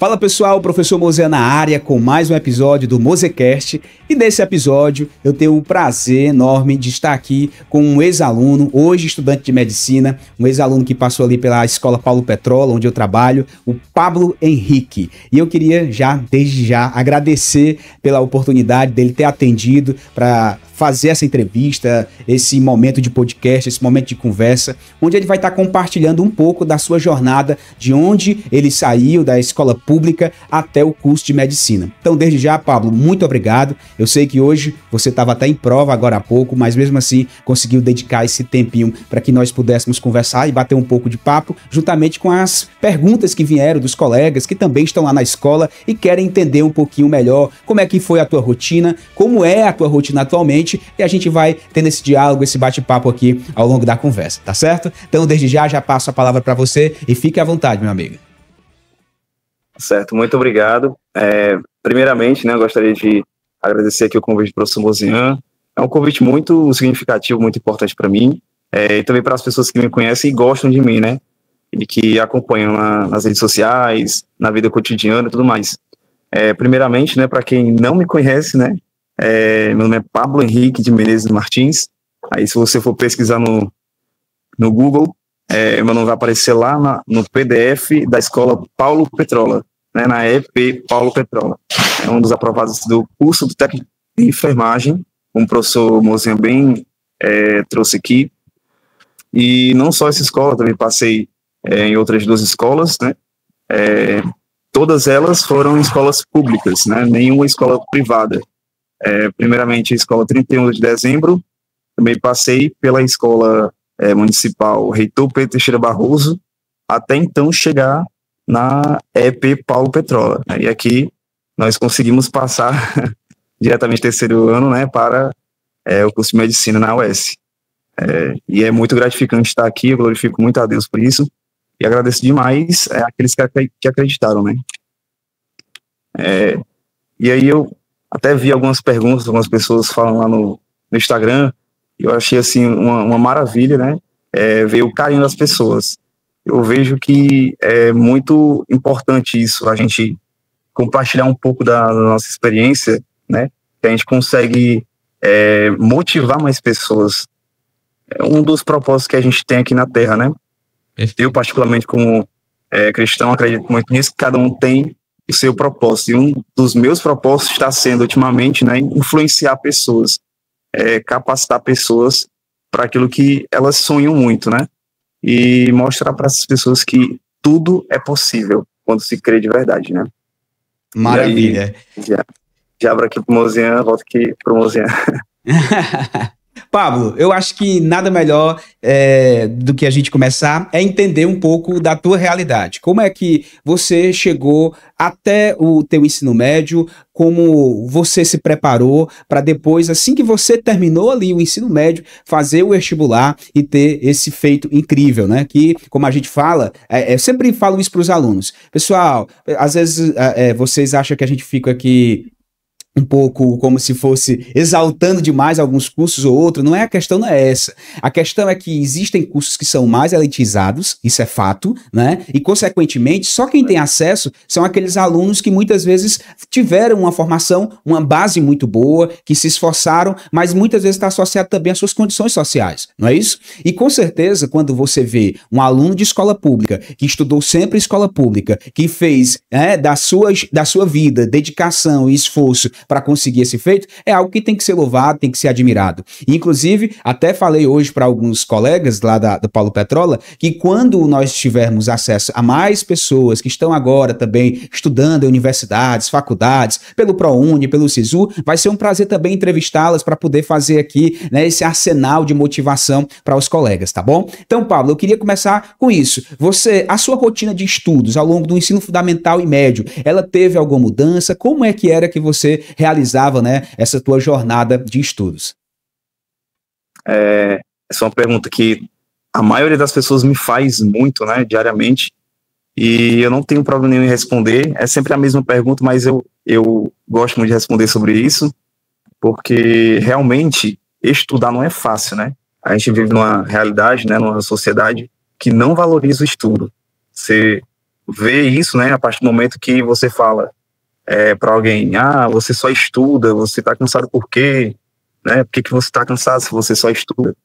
Fala pessoal, professor Mosé na área com mais um episódio do Mosecast. E nesse episódio eu tenho o prazer enorme de estar aqui com um ex-aluno, hoje estudante de medicina, um ex-aluno que passou ali pela Escola Paulo Petrola, onde eu trabalho, o Pablo Henrique. E eu queria desde já, agradecer pela oportunidade dele ter atendido para fazer essa entrevista, esse momento de podcast, esse momento de conversa, onde ele vai estar compartilhando um pouco da sua jornada, de onde ele saiu da escola pública até o curso de medicina. Então, desde já, Pablo, muito obrigado. Eu sei que hoje você estava até em prova agora há pouco, mas mesmo assim conseguiu dedicar esse tempinho para que nós pudéssemos conversar e bater um pouco de papo, juntamente com as perguntas que vieram dos colegas que também estão lá na escola e querem entender um pouquinho melhor como é que foi a tua rotina, como é a tua rotina atualmente, e a gente vai tendo esse diálogo, esse bate-papo aqui ao longo da conversa, tá certo? Então, desde já passo a palavra para você e fique à vontade, meu amigo. Certo, muito obrigado. Primeiramente, eu gostaria de agradecer aqui o convite do professor Mozian. É um convite muito significativo, muito importante para mim, e também para as pessoas que me conhecem e gostam de mim, e que acompanham nas redes sociais, na vida cotidiana e tudo mais. Primeiramente, para quem não me conhece, meu nome é Pablo Henrique de Menezes Martins. Aí, se você for pesquisar no Google, meu nome vai aparecer lá no PDF da Escola Paulo Petrola, na EP Paulo Petrola. É um dos aprovados do curso do técnico de enfermagem, como o professor Mozinha bem trouxe aqui. E não só essa escola, também passei em outras duas escolas, todas elas foram escolas públicas, nenhuma escola privada. Primeiramente a escola 31 de dezembro, também passei pela escola municipal Reitor Pedro Teixeira Barroso, até então chegar na EP Paulo Petrola. E aqui nós conseguimos passar diretamente terceiro ano para o curso de medicina na UES. E é muito gratificante estar aqui, eu glorifico muito a Deus por isso, e agradeço demais aqueles que acreditaram. E aí eu até vi algumas perguntas, algumas pessoas falam lá no Instagram, e eu achei assim uma maravilha, ver o carinho das pessoas. Eu vejo que é muito importante isso, a gente compartilhar um pouco da nossa experiência, que a gente consegue motivar mais pessoas. É um dos propósitos que a gente tem aqui na Terra, Eu, particularmente, como cristão, acredito muito nisso, que cada um tem o seu propósito, e um dos meus propósitos está sendo, ultimamente, influenciar pessoas, capacitar pessoas para aquilo que elas sonham muito, e mostrar para essas pessoas que tudo é possível quando se crê de verdade, Maravilha. E aí, já abro aqui pro Mozian, volto aqui pro Mozian. Pablo, eu acho que nada melhor do que a gente começar é entender um pouco da tua realidade. Como é que você chegou até o teu ensino médio, como você se preparou para depois, assim que você terminou ali o ensino médio, fazer o vestibular e ter esse feito incrível, Que, como a gente fala, eu sempre falo isso para os alunos. Pessoal, às vezes vocês acham que a gente fica aqui um pouco como se fosse exaltando demais alguns cursos ou outros, a questão não é essa. A questão é que existem cursos que são mais elitizados, isso é fato, E, consequentemente, só quem tem acesso são aqueles alunos que muitas vezes tiveram uma formação, uma base muito boa, que se esforçaram, mas muitas vezes está associado também às suas condições sociais, não é isso? E, com certeza, quando você vê um aluno de escola pública, que estudou sempre em escola pública, que fez da sua vida, dedicação e esforço para conseguir esse feito, é algo que tem que ser louvado, tem que ser admirado. E, inclusive, até falei hoje para alguns colegas lá do Paulo Petrola, que quando nós tivermos acesso a mais pessoas que estão agora também estudando em universidades, faculdades, pelo ProUni, pelo SISU, vai ser um prazer também entrevistá-las para poder fazer aqui esse arsenal de motivação para os colegas, tá bom? Então, Pablo, eu queria começar com isso. A sua rotina de estudos ao longo do ensino fundamental e médio, ela teve alguma mudança? Como é que era que você realizava, essa tua jornada de estudos? Essa é uma pergunta que a maioria das pessoas me faz muito, diariamente, e eu não tenho problema nenhum em responder. É sempre a mesma pergunta, mas eu gosto muito de responder sobre isso, porque realmente estudar não é fácil, A gente vive numa realidade, numa sociedade que não valoriza o estudo. Você ver isso, né, a partir do momento que você fala para alguém, você só estuda, você está cansado por quê? Né? Por que você está cansado se você só estuda?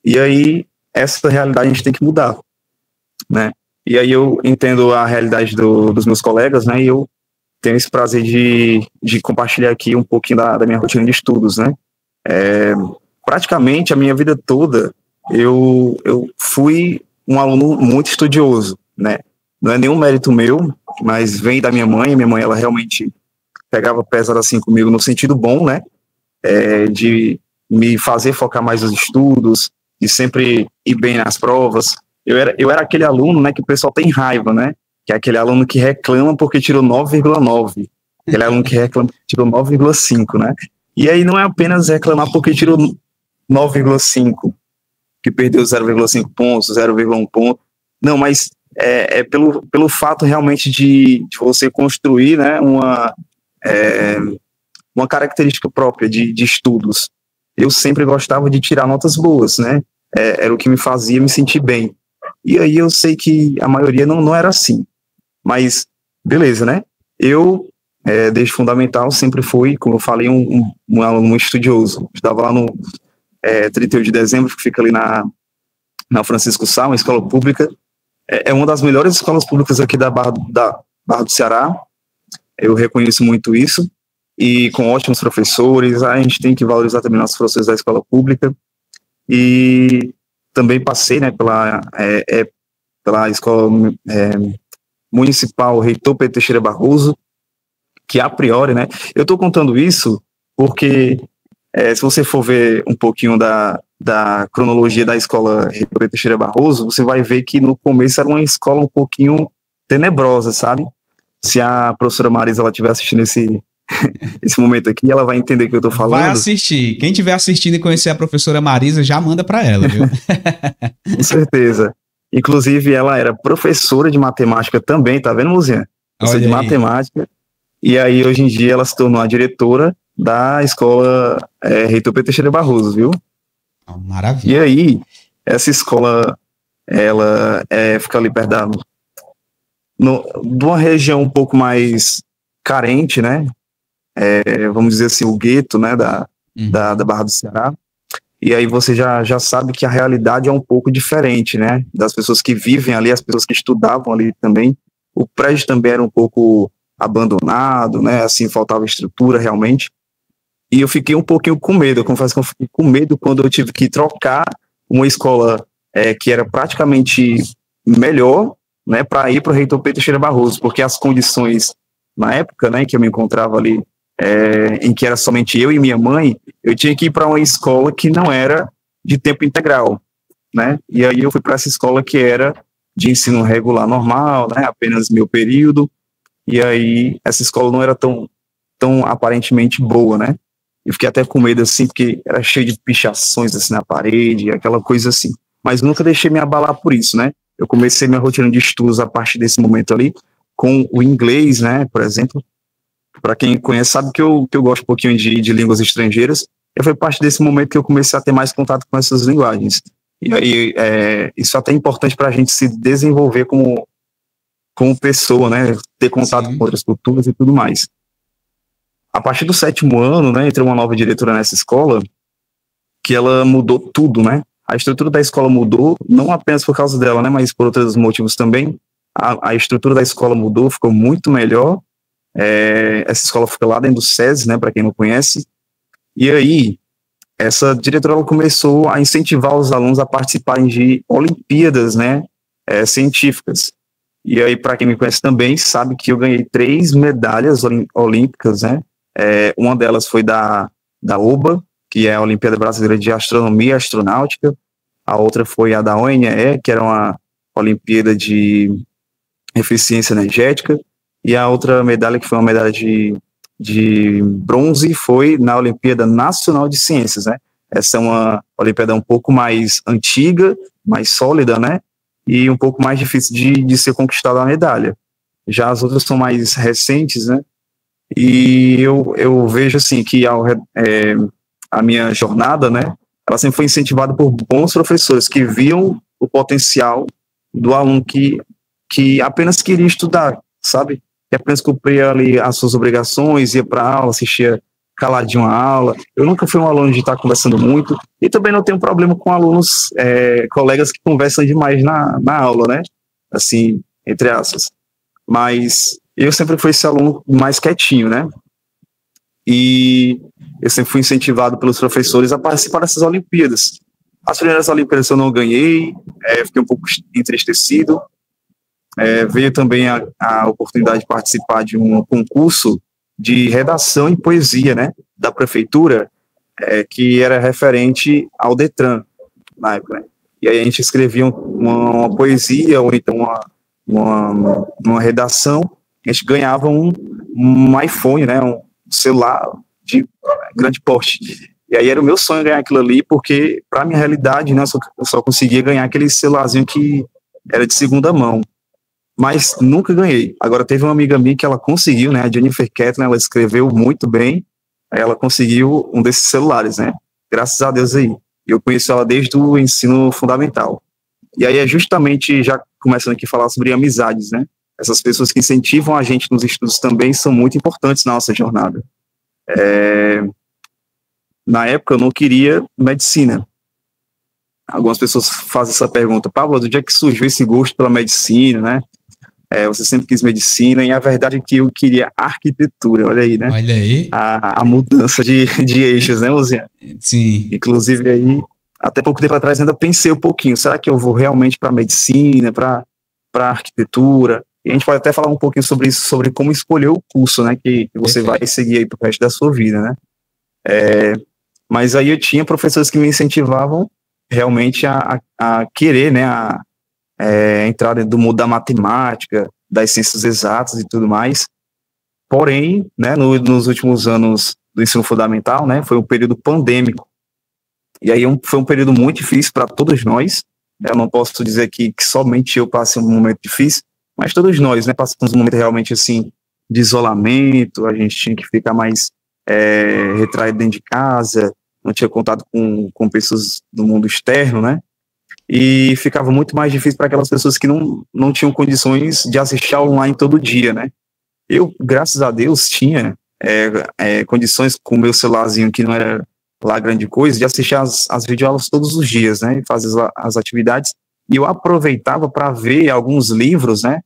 E aí, essa realidade a gente tem que mudar, né? E aí eu entendo a realidade dos meus colegas, né? E eu tenho esse prazer de compartilhar aqui um pouquinho da minha rotina de estudos, né? Praticamente a minha vida toda eu fui um aluno muito estudioso, né? Não é nenhum mérito meu, mas vem da minha mãe. Minha mãe, ela realmente pegava pesado assim comigo no sentido bom, né? De me fazer focar mais nos estudos, de sempre ir bem nas provas. Eu era aquele aluno, né, que o pessoal tem raiva, né? Que é aquele aluno que reclama porque tirou 9,9. Aquele aluno que reclama porque tirou 9,5, né? E aí não é apenas reclamar porque tirou 9,5, que perdeu 0,5 pontos, 0,1 ponto. Não, mas pelo fato realmente de você construir, né, uma característica própria de estudos. Eu sempre gostava de tirar notas boas, né? Era o que me fazia me sentir bem. E aí eu sei que a maioria não era assim. Mas, beleza, né? Eu, desde fundamental, sempre fui, como eu falei, um aluno muito estudioso. Estava lá no 31 de dezembro, que fica ali na Francisco Sá, uma escola pública. É uma das melhores escolas públicas aqui da Barra do Ceará. Eu reconheço muito isso. E com ótimos professores. A gente tem que valorizar também nossos professores da escola pública. E também passei, né, pela escola municipal Reitor Pedro Teixeira Barroso, que a priori, né, eu estou contando isso porque se você for ver um pouquinho da cronologia da escola Reitor Pedro Teixeira Barroso, você vai ver que no começo era uma escola um pouquinho tenebrosa, sabe? Se a professora Marisa ela estiver assistindo esse momento aqui, ela vai entender o que eu tô falando. Vai assistir. Quem estiver assistindo e conhecer a professora Marisa, já manda para ela, viu? Com certeza. Inclusive, ela era professora de matemática também, tá vendo, Luziane? Professora de matemática. E aí, hoje em dia, ela se tornou a diretora da escola Reitor Pedro Teixeira Barroso, viu? Maravilha. E aí, essa escola, ela fica ali perto de uma região um pouco mais carente, né? Vamos dizer assim, o gueto, né, da Barra do Ceará. E aí você já sabe que a realidade é um pouco diferente, né, das pessoas que vivem ali, as pessoas que estudavam ali também. O prédio também era um pouco abandonado, né, assim, faltava estrutura realmente. E eu fiquei um pouquinho com medo, eu confesso que eu fiquei com medo quando eu tive que trocar uma escola que era praticamente melhor, né, para ir para o Reitor Pedro Teixeira Barroso, porque as condições, na época, né, que eu me encontrava ali, em que era somente eu e minha mãe, eu tinha que ir para uma escola que não era de tempo integral, né? E aí eu fui para essa escola que era de ensino regular normal, né? Apenas meu período. E aí essa escola não era tão aparentemente boa, né? Eu fiquei até com medo assim, porque era cheio de pichações assim na parede, aquela coisa assim. Mas nunca deixei me abalar por isso, né? Eu comecei minha rotina de estudos a partir desse momento ali, com o inglês, né? Por exemplo. Para quem conhece, sabe que eu gosto um pouquinho de línguas estrangeiras, e foi a partir desse momento que eu comecei a ter mais contato com essas linguagens. E aí, isso até é importante para a gente se desenvolver como pessoa, né? Ter contato com outras culturas e tudo mais. A partir do 7º ano, né, entrou uma nova diretora nessa escola, que ela mudou tudo, né? A estrutura da escola mudou, não apenas por causa dela, né, mas por outros motivos também. A estrutura da escola mudou, ficou muito melhor. Essa escola fica lá dentro do SESI, né, para quem não conhece. E aí, essa diretora ela começou a incentivar os alunos a participarem de Olimpíadas, né, científicas. E aí, para quem me conhece também, sabe que eu ganhei 3 medalhas olímpicas, né? Uma delas foi da OBA, que é a Olimpíada Brasileira de Astronomia e Astronáutica. A outra foi a da ONE, que era uma Olimpíada de Eficiência Energética. E a outra medalha, que foi uma medalha de bronze, foi na Olimpíada Nacional de Ciências, né? Essa é uma Olimpíada um pouco mais antiga, mais sólida, né? E um pouco mais difícil de ser conquistada a medalha. Já as outras são mais recentes, né? E eu vejo, assim, que a minha jornada, né? Ela sempre foi incentivada por bons professores que viam o potencial do aluno que que apenas queria estudar, sabe? Que apenas cumpria ali as suas obrigações, ia para aula, assistia caladinho a aula. Eu nunca fui um aluno de estar conversando muito, e também não tenho problema com alunos, colegas que conversam demais na aula, né? Assim, entre aspas. Mas eu sempre fui esse aluno mais quietinho, né? E eu sempre fui incentivado pelos professores a participar dessas Olimpíadas. As primeiras Olimpíadas eu não ganhei, fiquei um pouco entristecido. Veio também a oportunidade de participar de um concurso de redação e poesia, né, da prefeitura, que era referente ao Detran, na época, né? E aí a gente escrevia uma poesia, ou então uma redação, a gente ganhava um iPhone, né, um celular de grande porte. E aí era o meu sonho ganhar aquilo ali, porque, para minha realidade, né, eu só conseguia ganhar aquele celularzinho que era de segunda mão. Mas nunca ganhei. Agora, teve uma amiga minha que ela conseguiu, né, a Jennifer Kettler, ela escreveu muito bem, aí ela conseguiu um desses celulares, né, graças a Deus aí. Eu conheço ela desde o ensino fundamental. E aí é justamente, já começando aqui a falar sobre amizades, né, essas pessoas que incentivam a gente nos estudos também são muito importantes na nossa jornada. Na época eu não queria medicina. Algumas pessoas fazem essa pergunta: Pablo, do dia que surgiu esse gosto pela medicina, né? Você sempre quis medicina, e a verdade é que eu queria arquitetura, olha aí, né? Olha aí. A mudança de eixos, né, Luciano? Sim. Inclusive aí, até pouco tempo atrás ainda pensei um pouquinho, será que eu vou realmente para medicina, para arquitetura? E a gente pode até falar um pouquinho sobre isso, sobre como escolher o curso, né, que você vai seguir aí pro resto da sua vida, né? Mas aí eu tinha professores que me incentivavam realmente a querer, né, entrar dentro do mundo da matemática, das ciências exatas e tudo mais. Porém, né, nos últimos anos do ensino fundamental, né, foi um período pandêmico. E aí foi um período muito difícil para todos nós. Eu não posso dizer que somente eu passei um momento difícil, mas todos nós, né, passamos um momento realmente assim de isolamento. A gente tinha que ficar mais retraído dentro de casa, não tinha contato com pessoas do mundo externo, né? E ficava muito mais difícil para aquelas pessoas que não tinham condições de assistir aula online todo dia, né? Eu, graças a Deus, tinha condições com o meu celularzinho, que não era lá grande coisa, de assistir as videoaulas todos os dias, né? E fazer as atividades. E eu aproveitava para ver alguns livros, né?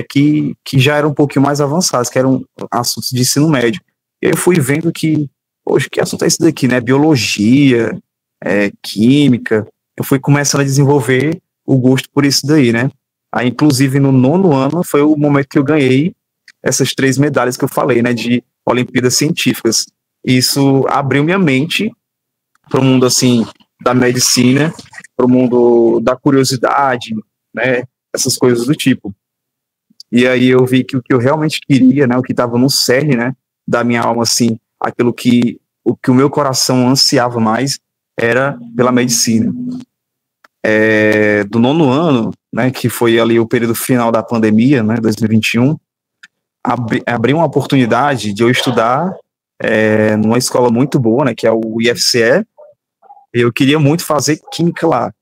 Que já eram um pouquinho mais avançados, que eram assuntos de ensino médio. E eu fui vendo que, poxa, que assunto é esse daqui, né? Biologia, química. Eu fui começando a desenvolver o gosto por isso daí, né? Aí, inclusive, no 9º ano, foi o momento que eu ganhei essas 3 medalhas que eu falei, né? De Olimpíadas Científicas. Isso abriu minha mente para o mundo, assim, da medicina, para o mundo da curiosidade, né? Essas coisas do tipo. E aí eu vi que o que eu realmente queria, né? O que estava no cerne, né? Da minha alma, assim, aquilo que o meu coração ansiava mais era pela medicina. Do 9º ano, né, que foi ali o período final da pandemia, né, 2021, abriu uma oportunidade de eu estudar numa escola muito boa, né, que é o IFCE. Eu queria muito fazer química lá.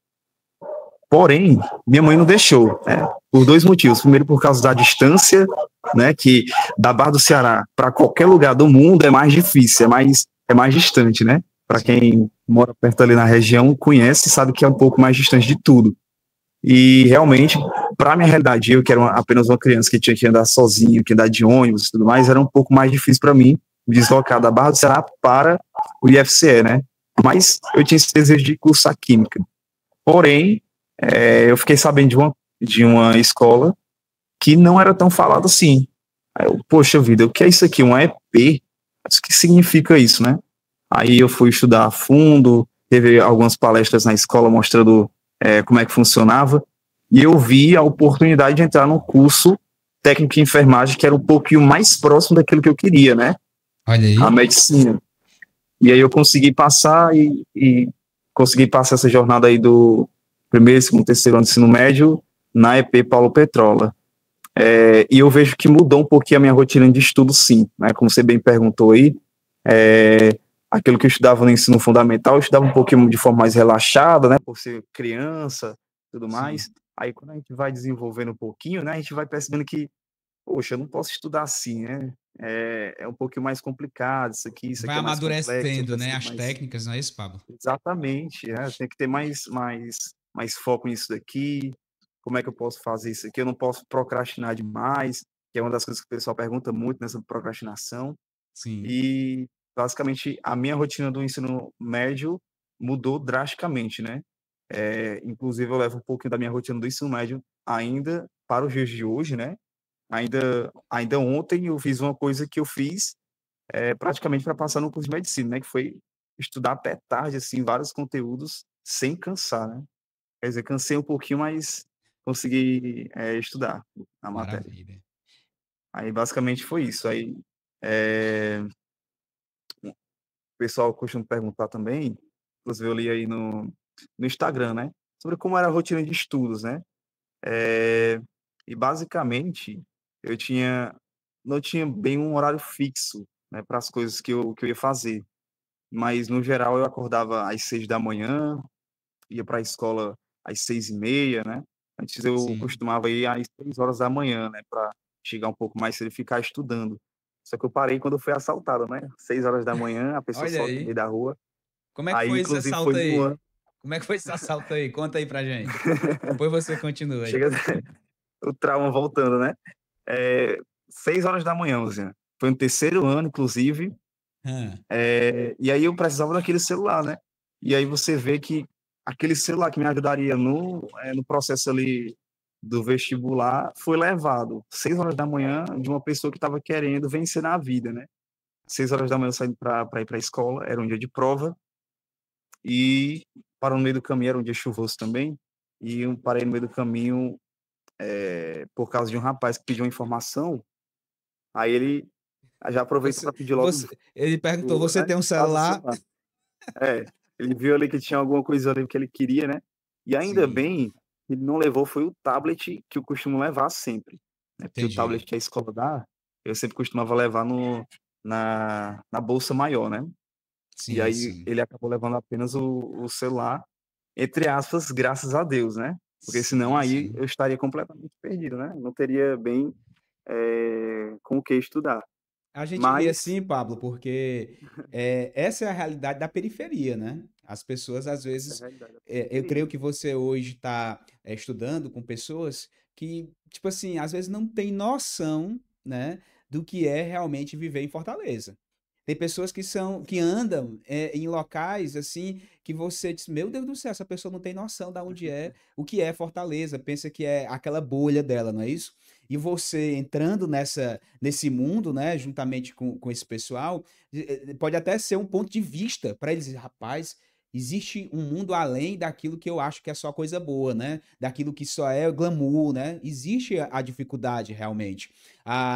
Porém, minha mãe não deixou, né, por 2 motivos. Primeiro, por causa da distância, né, que da Barra do Ceará para qualquer lugar do mundo é mais difícil, é mais distante, né? Para quem mora perto ali na região, conhece e sabe que é um pouco mais distante de tudo. E realmente, para a minha realidade, eu que era apenas uma criança que tinha que andar sozinho, que andar de ônibus e tudo mais, era um pouco mais difícil para mim me deslocar da Barra do Ceará para o IFCE, né? Mas eu tinha esse desejo de cursar química. Porém, eu fiquei sabendo de uma escola que não era tão falado assim. Aí eu, poxa vida, o que é isso aqui? Um EP? O que significa isso, né? Aí eu fui estudar a fundo, teve algumas palestras na escola mostrando como é que funcionava, e eu vi a oportunidade de entrar num curso técnico em enfermagem, que era um pouquinho mais próximo daquilo que eu queria, né? Olha aí. A medicina. E aí eu consegui passar e consegui passar essa jornada aí do 1º, 2º, 3º ano de ensino médio na EP Paulo Petrola. E eu vejo que mudou um pouquinho a minha rotina de estudo, sim, né? Como você bem perguntou aí, aquilo que eu estudava no ensino fundamental, eu estudava um pouquinho de forma mais relaxada, né, por ser criança, tudo mais. Aí quando a gente vai desenvolvendo um pouquinho, né, a gente vai percebendo que, poxa, eu não posso estudar assim, né? É um pouquinho mais complicado, isso Vai aqui é mais complexo, eu amadurecendo, né, preciso as mais. técnicas, não é isso, Pablo? Exatamente, tem que ter mais foco nisso daqui. Como é que eu posso fazer isso aqui? Eu não posso procrastinar demais, que é uma das coisas que o pessoal pergunta muito nessa procrastinação. Sim. E basicamente a minha rotina do ensino médio mudou drasticamente, né? Inclusive eu levo um pouquinho da minha rotina do ensino médio ainda para os dias de hoje, né? Ainda ontem eu fiz uma coisa que eu fiz praticamente para passar no curso de medicina, né? Que foi estudar até tarde, assim, vários conteúdos sem cansar, né? Quer dizer, cansei um pouquinho, mas consegui estudar a matéria. Maravilha. Aí basicamente foi isso. Aí é, o pessoal costuma perguntar também, inclusive eu li aí no Instagram, né? Sobre como era a rotina de estudos, né? E basicamente eu não tinha bem um horário fixo, né, para as coisas que eu ia fazer. Mas no geral eu acordava às 6 da manhã, ia para a escola às 6h30, né? Antes eu Sim. costumava ir às 6 horas da manhã, né, para chegar um pouco mais cedo e ficar estudando. Só que eu parei quando eu fui assaltado, né? 6 horas da manhã, a pessoa Olha solta no meio aí. da rua. Como é que Aí, foi esse inclusive, foi assalto no aí? ano. Como é que foi esse assalto aí? Conta aí pra gente. Depois você continua aí. Chega o trauma voltando, né? É, 6 horas da manhã, Luciano. Foi no terceiro ano, inclusive. Hã, E aí eu precisava daquele celular, né? E aí você vê que aquele celular que me ajudaria no processo ali do vestibular foi levado 6 horas da manhã de uma pessoa que estava querendo vencer na vida, né? 6 horas da manhã eu saí para ir para a escola, era um dia de prova, e parou no meio do caminho, era um dia chuvoso também, e eu parei no meio do caminho por causa de um rapaz que pediu uma informação, aí ele já aproveitou para pedir logo Ele perguntou: você né, tem um passa o celular? celular. É, ele viu ali que tinha alguma coisa ali que ele queria, né? E ainda Sim, bem, ele não levou foi o tablet que eu costumo levar sempre, né? Porque o tablet entendi. que a escola dá, eu sempre costumava levar na bolsa maior, né? E Sim, aí sim. ele acabou levando apenas o celular, entre aspas, graças a Deus, né? Porque senão Sim, aí sim. eu estaria completamente perdido, né? Não teria bem com o que estudar. A gente ri Mas assim, Pablo, porque essa é a realidade da periferia, né? As pessoas, às essa é a vezes, realidade da eu creio periferia. que você hoje está estudando com pessoas que, tipo assim, às vezes não tem noção, né, do que é realmente viver em Fortaleza. Tem pessoas que andam em locais assim que você diz, meu Deus do céu, essa pessoa não tem noção de onde é, o que é Fortaleza, pensa que é aquela bolha dela, não é isso? E você entrando nesse mundo, né, juntamente com esse pessoal, pode até ser um ponto de vista para eles, rapaz, existe um mundo além daquilo que eu acho que é só coisa boa, né? Daquilo que só é glamour, né? Existe a dificuldade realmente.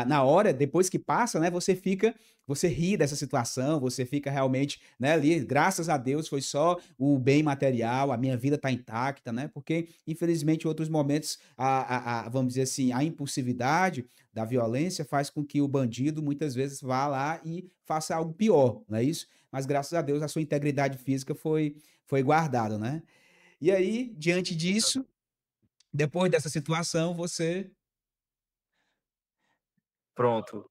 Na hora, depois que passa, né, você ri dessa situação, você fica realmente, né, ali, graças a Deus foi só o bem material, a minha vida tá intacta, né? Porque infelizmente em outros momentos vamos dizer assim, a impulsividade da violência faz com que o bandido muitas vezes vá lá e faça algo pior, não é isso? Mas graças a Deus a sua integridade física foi guardada, né? E aí, diante disso, depois dessa situação, você. Pronto.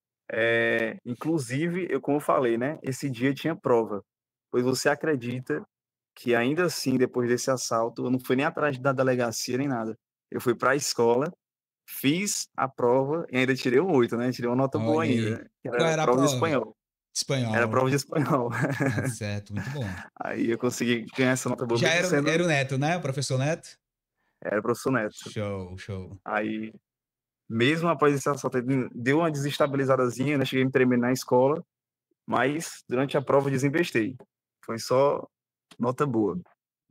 Inclusive, como eu falei, né? Esse dia tinha prova. Pois você acredita que ainda assim, depois desse assalto, eu não fui nem atrás da delegacia nem nada. Eu fui para a escola, fiz a prova e ainda tirei um 8, né? Tirei uma nota boa Olha ainda, aí. né? Que Qual era era a prova de prova? espanhol. Era Espanhol. prova de espanhol. Tá certo, muito bom. Aí eu consegui ganhar essa nota boa, Já mesmo era sendo. o Neto, né? O professor Neto? Era professor Neto. Show, show. Aí, mesmo após esse assalto, ele deu uma desestabilizadazinha, né? Cheguei a me tremer na escola, mas durante a prova eu desinvestei. Foi só nota boa.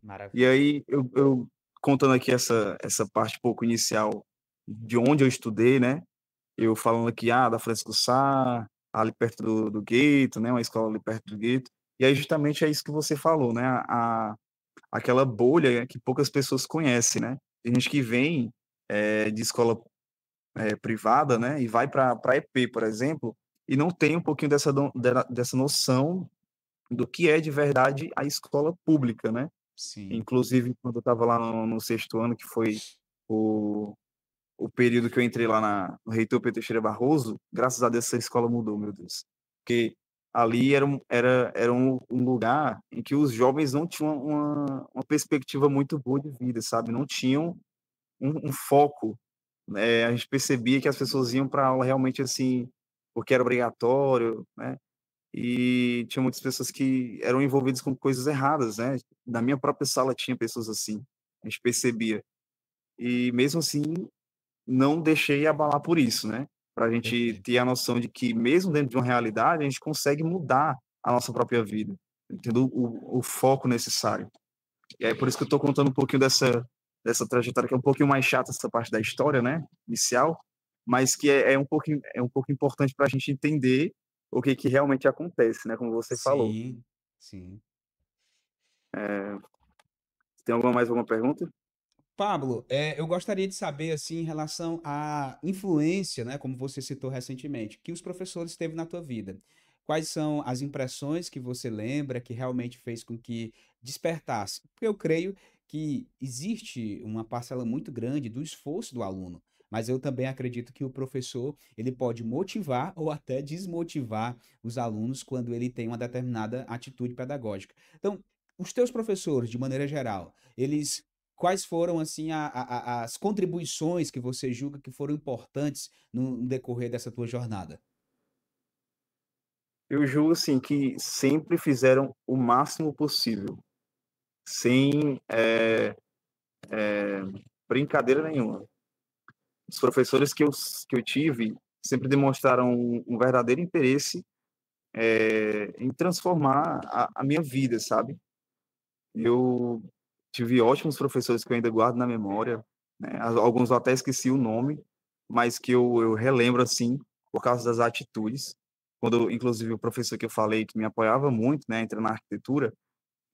E Maravilha. aí, eu contando aqui essa parte pouco inicial de onde eu estudei, né? Eu falando aqui, da Francisco Sá, ali perto do gueto, né? Uma escola ali perto do gueto. E aí, justamente é isso que você falou, né? Aquela bolha que poucas pessoas conhecem, né? Tem gente que vem de escola privada, né? E vai para EP, por exemplo, e não tem um pouquinho dessa noção do que é de verdade a escola pública, né? Sim. Inclusive, quando eu estava lá no sexto ano, que foi o, o período que eu entrei lá no Reitor Pedro Teixeira Barroso, graças a Deus essa escola mudou, meu Deus. Porque ali era um lugar em que os jovens não tinham uma perspectiva muito boa de vida, sabe? Não tinham um foco. A gente percebia que as pessoas iam para aula realmente assim, porque era obrigatório, né? E tinha muitas pessoas que eram envolvidas com coisas erradas, né? Na minha própria sala tinha pessoas assim, a gente percebia. E mesmo assim, não deixei abalar por isso, né? Para a gente Perfeito. ter a noção de que, mesmo dentro de uma realidade, a gente consegue mudar a nossa própria vida, tendo o foco necessário. E é por isso que eu estou contando um pouquinho dessa trajetória, que é um pouquinho mais chata, essa parte da história, né? Inicial, mas que é um pouco importante para a gente entender o que realmente acontece, né? Como você falou. Sim, sim. Tem mais alguma pergunta? Pablo, eu gostaria de saber, assim, em relação à influência, né, como você citou recentemente, que os professores teve na tua vida. Quais são as impressões que você lembra que realmente fez com que despertasse? Porque eu creio que existe uma parcela muito grande do esforço do aluno, mas eu também acredito que o professor, ele pode motivar ou até desmotivar os alunos quando ele tem uma determinada atitude pedagógica. Então, os teus professores, de maneira geral, eles quais foram assim as contribuições que você julga que foram importantes no decorrer dessa tua jornada? Eu julgo, assim, que sempre fizeram o máximo possível, sem brincadeira nenhuma. Os professores que eu tive sempre demonstraram um verdadeiro interesse em transformar a minha vida, sabe? Eu tive ótimos professores que eu ainda guardo na memória, né? Alguns eu até esqueci o nome, mas que eu relembro, assim, por causa das atitudes. Quando, inclusive, o professor que eu falei que me apoiava muito, né, entrando na arquitetura,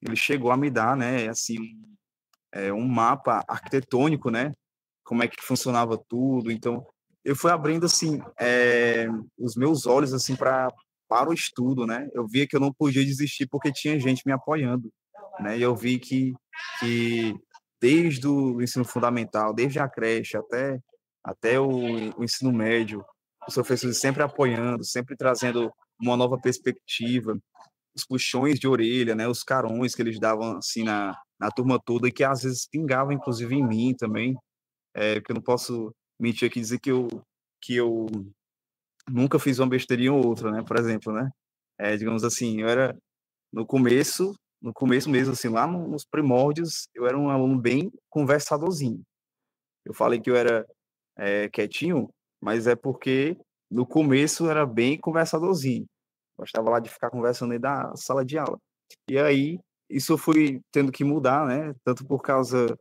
ele chegou a me dar, né, assim, um mapa arquitetônico, né, como é que funcionava tudo. Então, eu fui abrindo, assim, os meus olhos, assim, para o estudo, né. Eu via que eu não podia desistir porque tinha gente me apoiando, né, e eu vi que desde o ensino fundamental, desde a creche até o ensino médio, os professores sempre apoiando, sempre trazendo uma nova perspectiva, os puxões de orelha, né, os carões que eles davam, assim, na turma toda, e que às vezes pingavam, inclusive, em mim também, porque eu não posso mentir aqui e dizer que eu nunca fiz uma besteirinha ou outra, né, por exemplo, né, digamos assim, eu era, no começo mesmo, assim, lá nos primórdios, eu era um aluno bem conversadorzinho. Eu falei que eu era quietinho, mas é porque no começo eu era bem conversadorzinho. Gostava lá de ficar conversando aí da sala de aula. E aí, isso eu fui tendo que mudar, né? Tanto por causa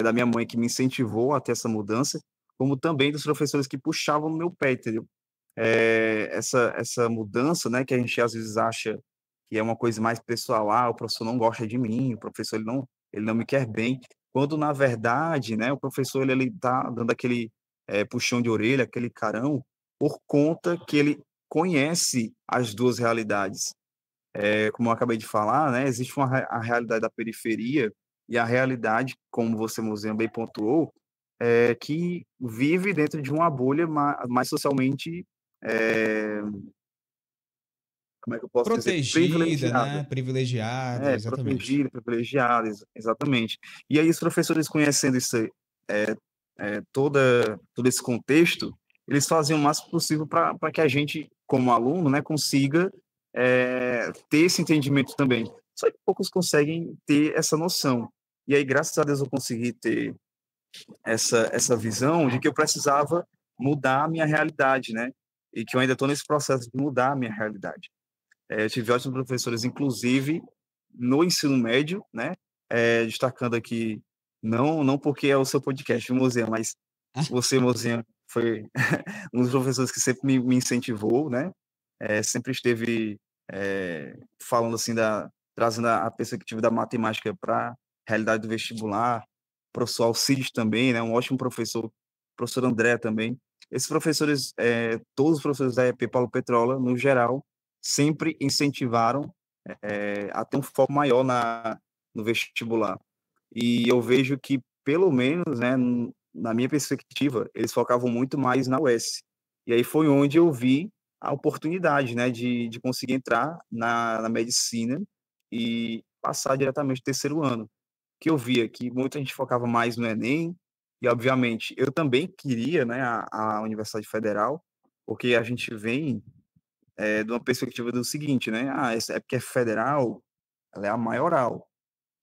da minha mãe que me incentivou a ter essa mudança, como também dos professores que puxavam no meu pé, entendeu? Essa mudança, né, que a gente às vezes acha que é uma coisa mais pessoal, o professor não gosta de mim, o professor ele não me quer bem, quando na verdade, né, o professor ele tá dando aquele puxão de orelha, aquele carão, por conta que ele conhece as duas realidades. Como eu acabei de falar, né, existe a realidade da periferia e a realidade, como você, Museu, bem pontuou, que vive dentro de uma bolha mais socialmente, é, como é que eu posso dizer, Protegida, né? privilegiada, Privilegiada, exatamente. protegida, privilegiada, exatamente. E aí os professores conhecendo isso, todo esse contexto, eles faziam o máximo possível para que a gente, como aluno, né, consiga ter esse entendimento também. Só que poucos conseguem ter essa noção. E aí, graças a Deus, eu consegui ter essa visão de que eu precisava mudar a minha realidade, né? E que eu ainda estou nesse processo de mudar a minha realidade. Eu tive ótimos professores, inclusive no ensino médio, né? Destacando aqui, não porque é o seu podcast, Museu, mas você, Museu, foi um dos professores que sempre me incentivou, né? Sempre esteve falando assim, trazendo a perspectiva da matemática para a realidade do vestibular. O professor Alcides também, né? Um ótimo professor, professor André também. Esses professores, todos os professores da EP Paulo Petrola, no geral, sempre incentivaram a ter um foco maior no vestibular. E eu vejo que, pelo menos, né, na minha perspectiva, eles focavam muito mais na UES. E aí foi onde eu vi a oportunidade, né, de conseguir entrar na medicina e passar diretamente o terceiro ano. Que eu via que muita gente focava mais no Enem, e obviamente eu também queria, né, a Universidade Federal, porque a gente vem de uma perspectiva do seguinte, né, é porque é federal, ela é a maioral,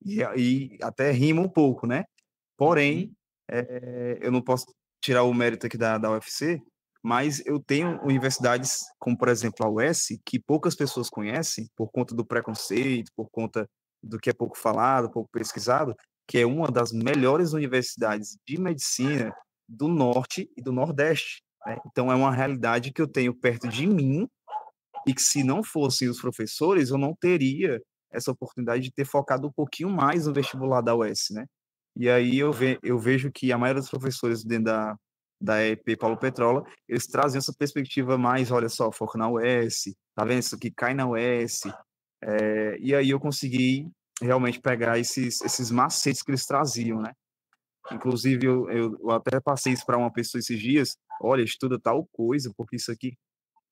e até rima um pouco, né, porém, Uhum. eu não posso tirar o mérito aqui da UFC, mas eu tenho universidades, como por exemplo a UES, que poucas pessoas conhecem, por conta do preconceito, por conta do que é pouco falado, pouco pesquisado, que é uma das melhores universidades de medicina do Norte e do Nordeste, né? Então é uma realidade que eu tenho perto de mim e que se não fossem os professores, eu não teria essa oportunidade de ter focado um pouquinho mais no vestibular da UES, né? E aí eu vejo que a maioria dos professores dentro da EP Paulo Petrola, eles trazem essa perspectiva mais, olha só, foco na UES, tá vendo? Isso aqui cai na UES. E aí eu consegui realmente pegar esses macetes que eles traziam, né? Inclusive, eu até passei isso para uma pessoa esses dias, olha, estuda tal coisa, porque isso aqui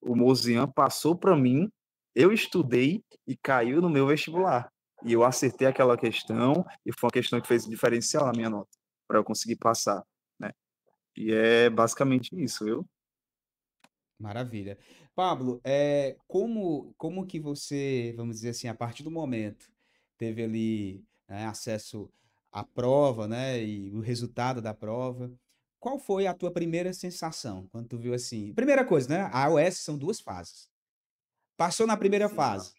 o Mozian passou para mim, eu estudei e caiu no meu vestibular. E eu acertei aquela questão, e foi uma questão que fez diferencial na minha nota, para eu conseguir passar, né? E é basicamente isso, viu? Maravilha. Pablo, como que você, vamos dizer assim, a partir do momento teve ali, né, acesso à prova, né, e o resultado da prova, qual foi a tua primeira sensação quando tu viu assim? Primeira coisa, né? A AOS são duas fases. Passou na primeira Sim, fase.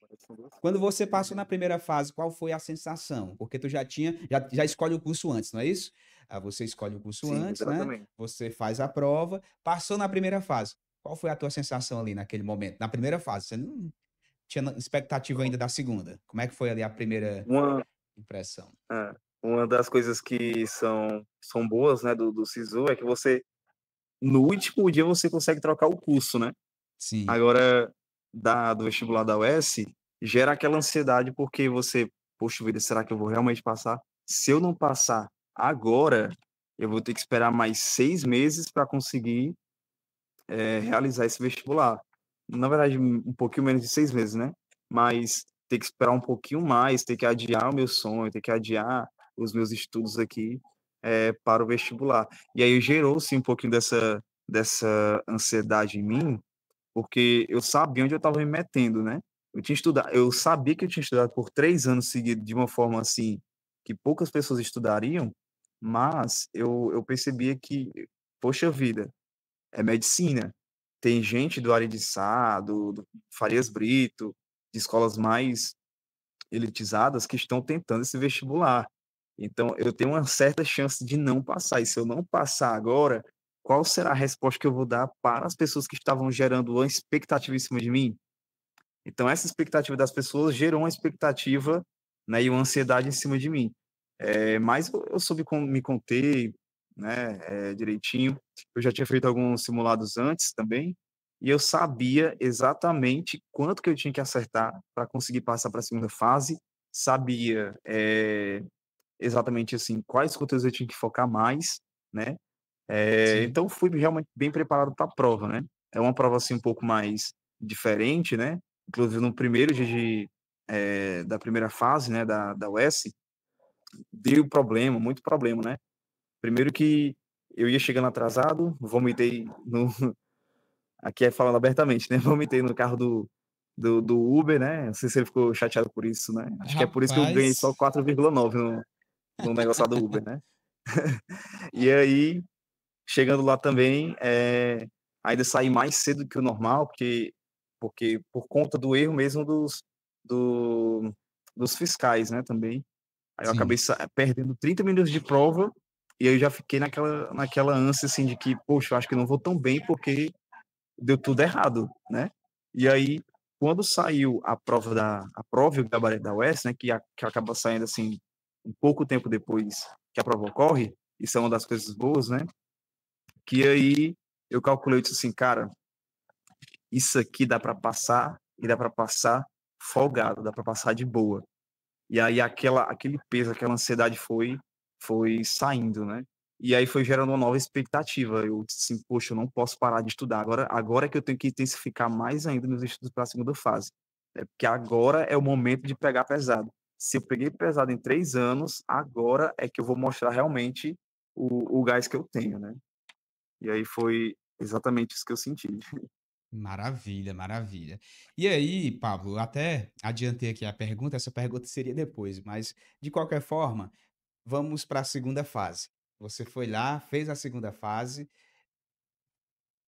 Quando você passou na primeira fase, qual foi a sensação? Porque tu já escolhe o curso antes, não é isso? Você escolhe o curso sim, antes, né? exatamente. Você faz a prova, passou na primeira fase. Qual foi a tua sensação ali naquele momento? Na primeira fase, você não tinha expectativa ainda da segunda. Como é que foi ali a primeira Uma, impressão? é, uma das coisas que são boas, né, do SISU é que você, no último dia, você consegue trocar o curso, né? Sim, Agora, do vestibular da UES, gera aquela ansiedade porque você, poxa vida, será que eu vou realmente passar? Se eu não passar agora, eu vou ter que esperar mais 6 meses para conseguir realizar esse vestibular. Na verdade, um pouquinho menos de 6 meses, né? Mas ter que esperar um pouquinho mais, ter que adiar o meu sonho, ter que adiar os meus estudos aqui para o vestibular. E aí gerou-se um pouquinho dessa ansiedade em mim, porque eu sabia onde eu estava me metendo, né? Eu sabia que eu tinha estudado por 3 anos seguidos de uma forma assim que poucas pessoas estudariam, mas eu percebia que, poxa vida, é medicina. Tem gente do Aridiçá, do Farias Brito, de escolas mais elitizadas que estão tentando esse vestibular. Então, eu tenho uma certa chance de não passar. E se eu não passar agora, qual será a resposta que eu vou dar para as pessoas que estavam gerando uma expectativa em cima de mim? Então, essa expectativa das pessoas gerou uma expectativa, né, e uma ansiedade em cima de mim. Mas eu soube me conter, né, direitinho. Eu já tinha feito alguns simulados antes também, e eu sabia exatamente quanto que eu tinha que acertar para conseguir passar para a segunda fase, sabia exatamente assim quais conteúdos eu tinha que focar mais, né? sim. Então fui realmente bem preparado para a prova, né? É uma prova assim um pouco mais diferente, né? Inclusive no primeiro dia da primeira fase, né, da UES, deu problema, muito problema, né? Primeiro que eu ia chegando atrasado, vomitei no, aqui é falando abertamente, né? Vomitei no carro do Uber, né? Não sei se ele ficou chateado por isso, né? Acho que é por isso que eu ganhei só Rapaz, 4,9 no negócio lá do Uber, né? E aí, chegando lá também, ainda saí mais cedo que o normal, porque por conta do erro mesmo do, dos fiscais, né, também. Aí eu acabei sim. perdendo 30 minutos de prova, e aí eu já fiquei naquela ânsia, assim, de que, poxa, eu acho que eu não vou tão bem, porque deu tudo errado, né? E aí, quando saiu a prova e o gabarito da UES, né, que acaba saindo, assim, um pouco tempo depois que a prova ocorre, isso é uma das coisas boas, né? Que aí eu calculei, eu disse assim, cara, isso aqui dá para passar e dá para passar folgado, dá para passar de boa. E aí aquele peso, aquela ansiedade foi saindo, né? E aí foi gerando uma nova expectativa. Eu disse assim, poxa, eu não posso parar de estudar. Agora é que eu tenho que intensificar mais ainda meus estudos para a segunda fase. É porque agora é o momento de pegar pesado. Se eu peguei pesado em 3 anos, agora é que eu vou mostrar realmente o gás que eu tenho, né? E aí foi exatamente isso que eu senti. Maravilha, maravilha. E aí, Pablo, eu até adiantei aqui a pergunta, essa pergunta seria depois, mas de qualquer forma, vamos para a segunda fase. Você foi lá, fez a segunda fase.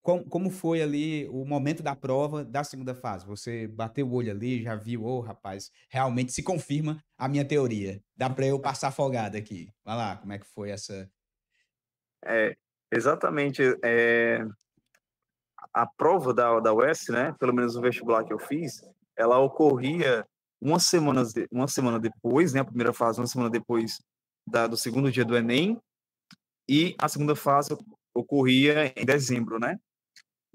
Como foi ali o momento da prova da segunda fase? Você bateu o olho ali, já viu, ô rapaz, realmente se confirma a minha teoria. Dá para eu passar folgado aqui. Vai lá, como é que foi essa. É, exatamente. A prova da UES, né, pelo menos o vestibular que eu fiz, ela ocorria uma semana depois, né, a primeira fase, uma semana depois do segundo dia do Enem, e a segunda fase ocorria em dezembro, né?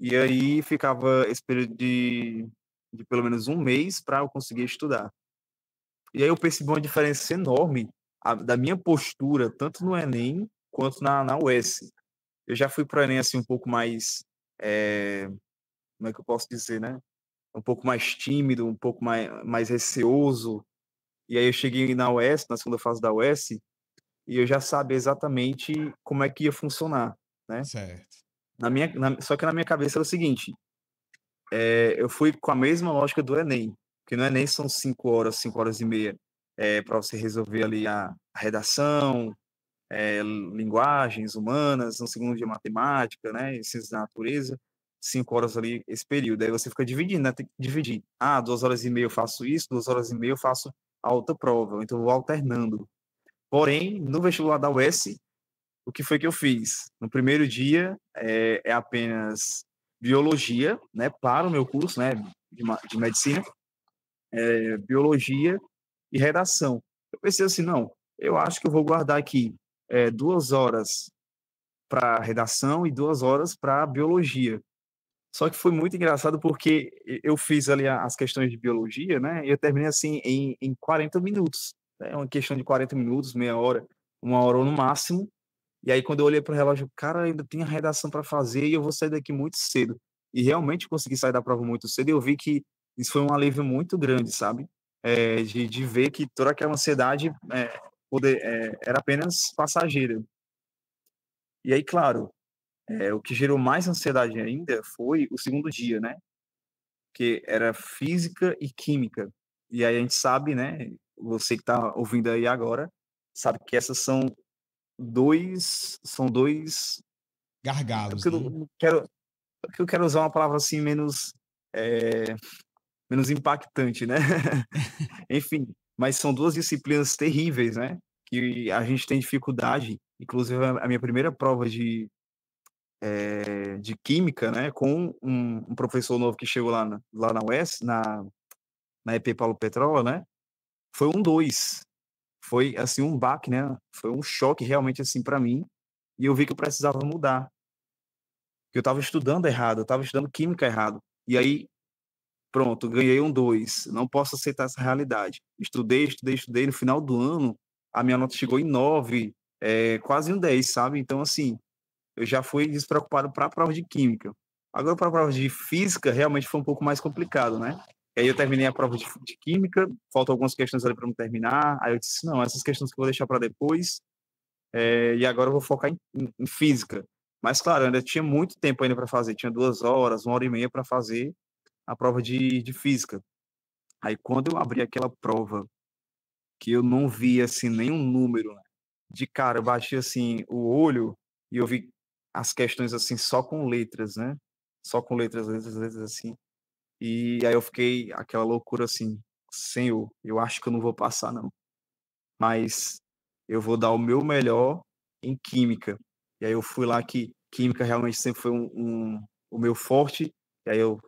E aí ficava esse período de pelo menos um mês para eu conseguir estudar. E aí eu percebi uma diferença enorme da minha postura, tanto no Enem quanto na UES. Eu já fui para o Enem assim um pouco mais, como é que eu posso dizer, né? Um pouco mais tímido, um pouco mais receoso. E aí eu cheguei na UES, na segunda fase da UES, e eu já sabia exatamente como é que ia funcionar, né? Certo. Só que na minha cabeça era o seguinte, eu fui com a mesma lógica do Enem, porque no Enem são 5 e meia, para você resolver ali a redação, linguagens humanas, no segundo dia matemática, né, ciências da natureza, 5 horas ali, esse período. Aí você fica dividindo, né, tem que dividir. 2 horas e meia eu faço isso, 2 horas e meia eu faço a outra prova, então eu vou alternando. Porém, no vestibular da UES, o que foi que eu fiz? No primeiro dia é apenas biologia, né, para o meu curso, né, de medicina, biologia e redação. Eu pensei assim, não, eu acho que eu vou guardar aqui 2 horas para redação e 2 horas para biologia. Só que foi muito engraçado porque eu fiz ali as questões de biologia, né, e eu terminei assim em 40 minutos. É uma questão de 40 minutos, meia hora, 1 hora no máximo. E aí, quando eu olhei para o relógio, cara, ainda tem a redação para fazer e eu vou sair daqui muito cedo. E realmente consegui sair da prova muito cedo e eu vi que isso foi um alívio muito grande, sabe? De ver que toda aquela ansiedade era apenas passageira. E aí, claro, o que gerou mais ansiedade ainda foi o segundo dia, né? Que era física e química. E aí a gente sabe, né? Você que está ouvindo aí agora, sabe que essas são dois. É Gargalos, porque eu né? não quero, é porque eu quero usar uma palavra assim é, menos impactante, né? Enfim, mas são duas disciplinas terríveis, né? Que a gente tem dificuldade. Inclusive, a minha primeira prova de química, né? Com um professor novo que chegou lá na UES, na EP Paulo Petrola, né? Foi um 2. Foi, assim, um baque, né? Foi um choque realmente, assim, para mim. E eu vi que eu precisava mudar. Que eu estava estudando errado, eu estava estudando química errado. E aí, pronto, ganhei um 2. Não posso aceitar essa realidade. Estudei, estudei, estudei. No final do ano, a minha nota chegou em 9, quase um 10, sabe? Então, assim, eu já fui despreocupado para a prova de química. Agora, para a prova de física, realmente foi um pouco mais complicado, né? E aí eu terminei a prova de química, faltam algumas questões ali para me terminar. Aí eu disse, não, essas questões que eu vou deixar para depois, e agora eu vou focar em física. Mas, claro, eu ainda tinha muito tempo ainda para fazer, tinha 2 horas, 1 hora e meia para fazer a prova de física. Aí, quando eu abri aquela prova, que eu não vi, assim, nenhum número, né? De cara, eu bati, assim, o olho e eu vi as questões, assim, só com letras, né? Só com letras, letras, letras, assim. E aí eu fiquei aquela loucura, assim, Senhor, eu acho que eu não vou passar, não. Mas eu vou dar o meu melhor em química. E aí eu fui lá que química realmente sempre foi o meu forte, e aí eu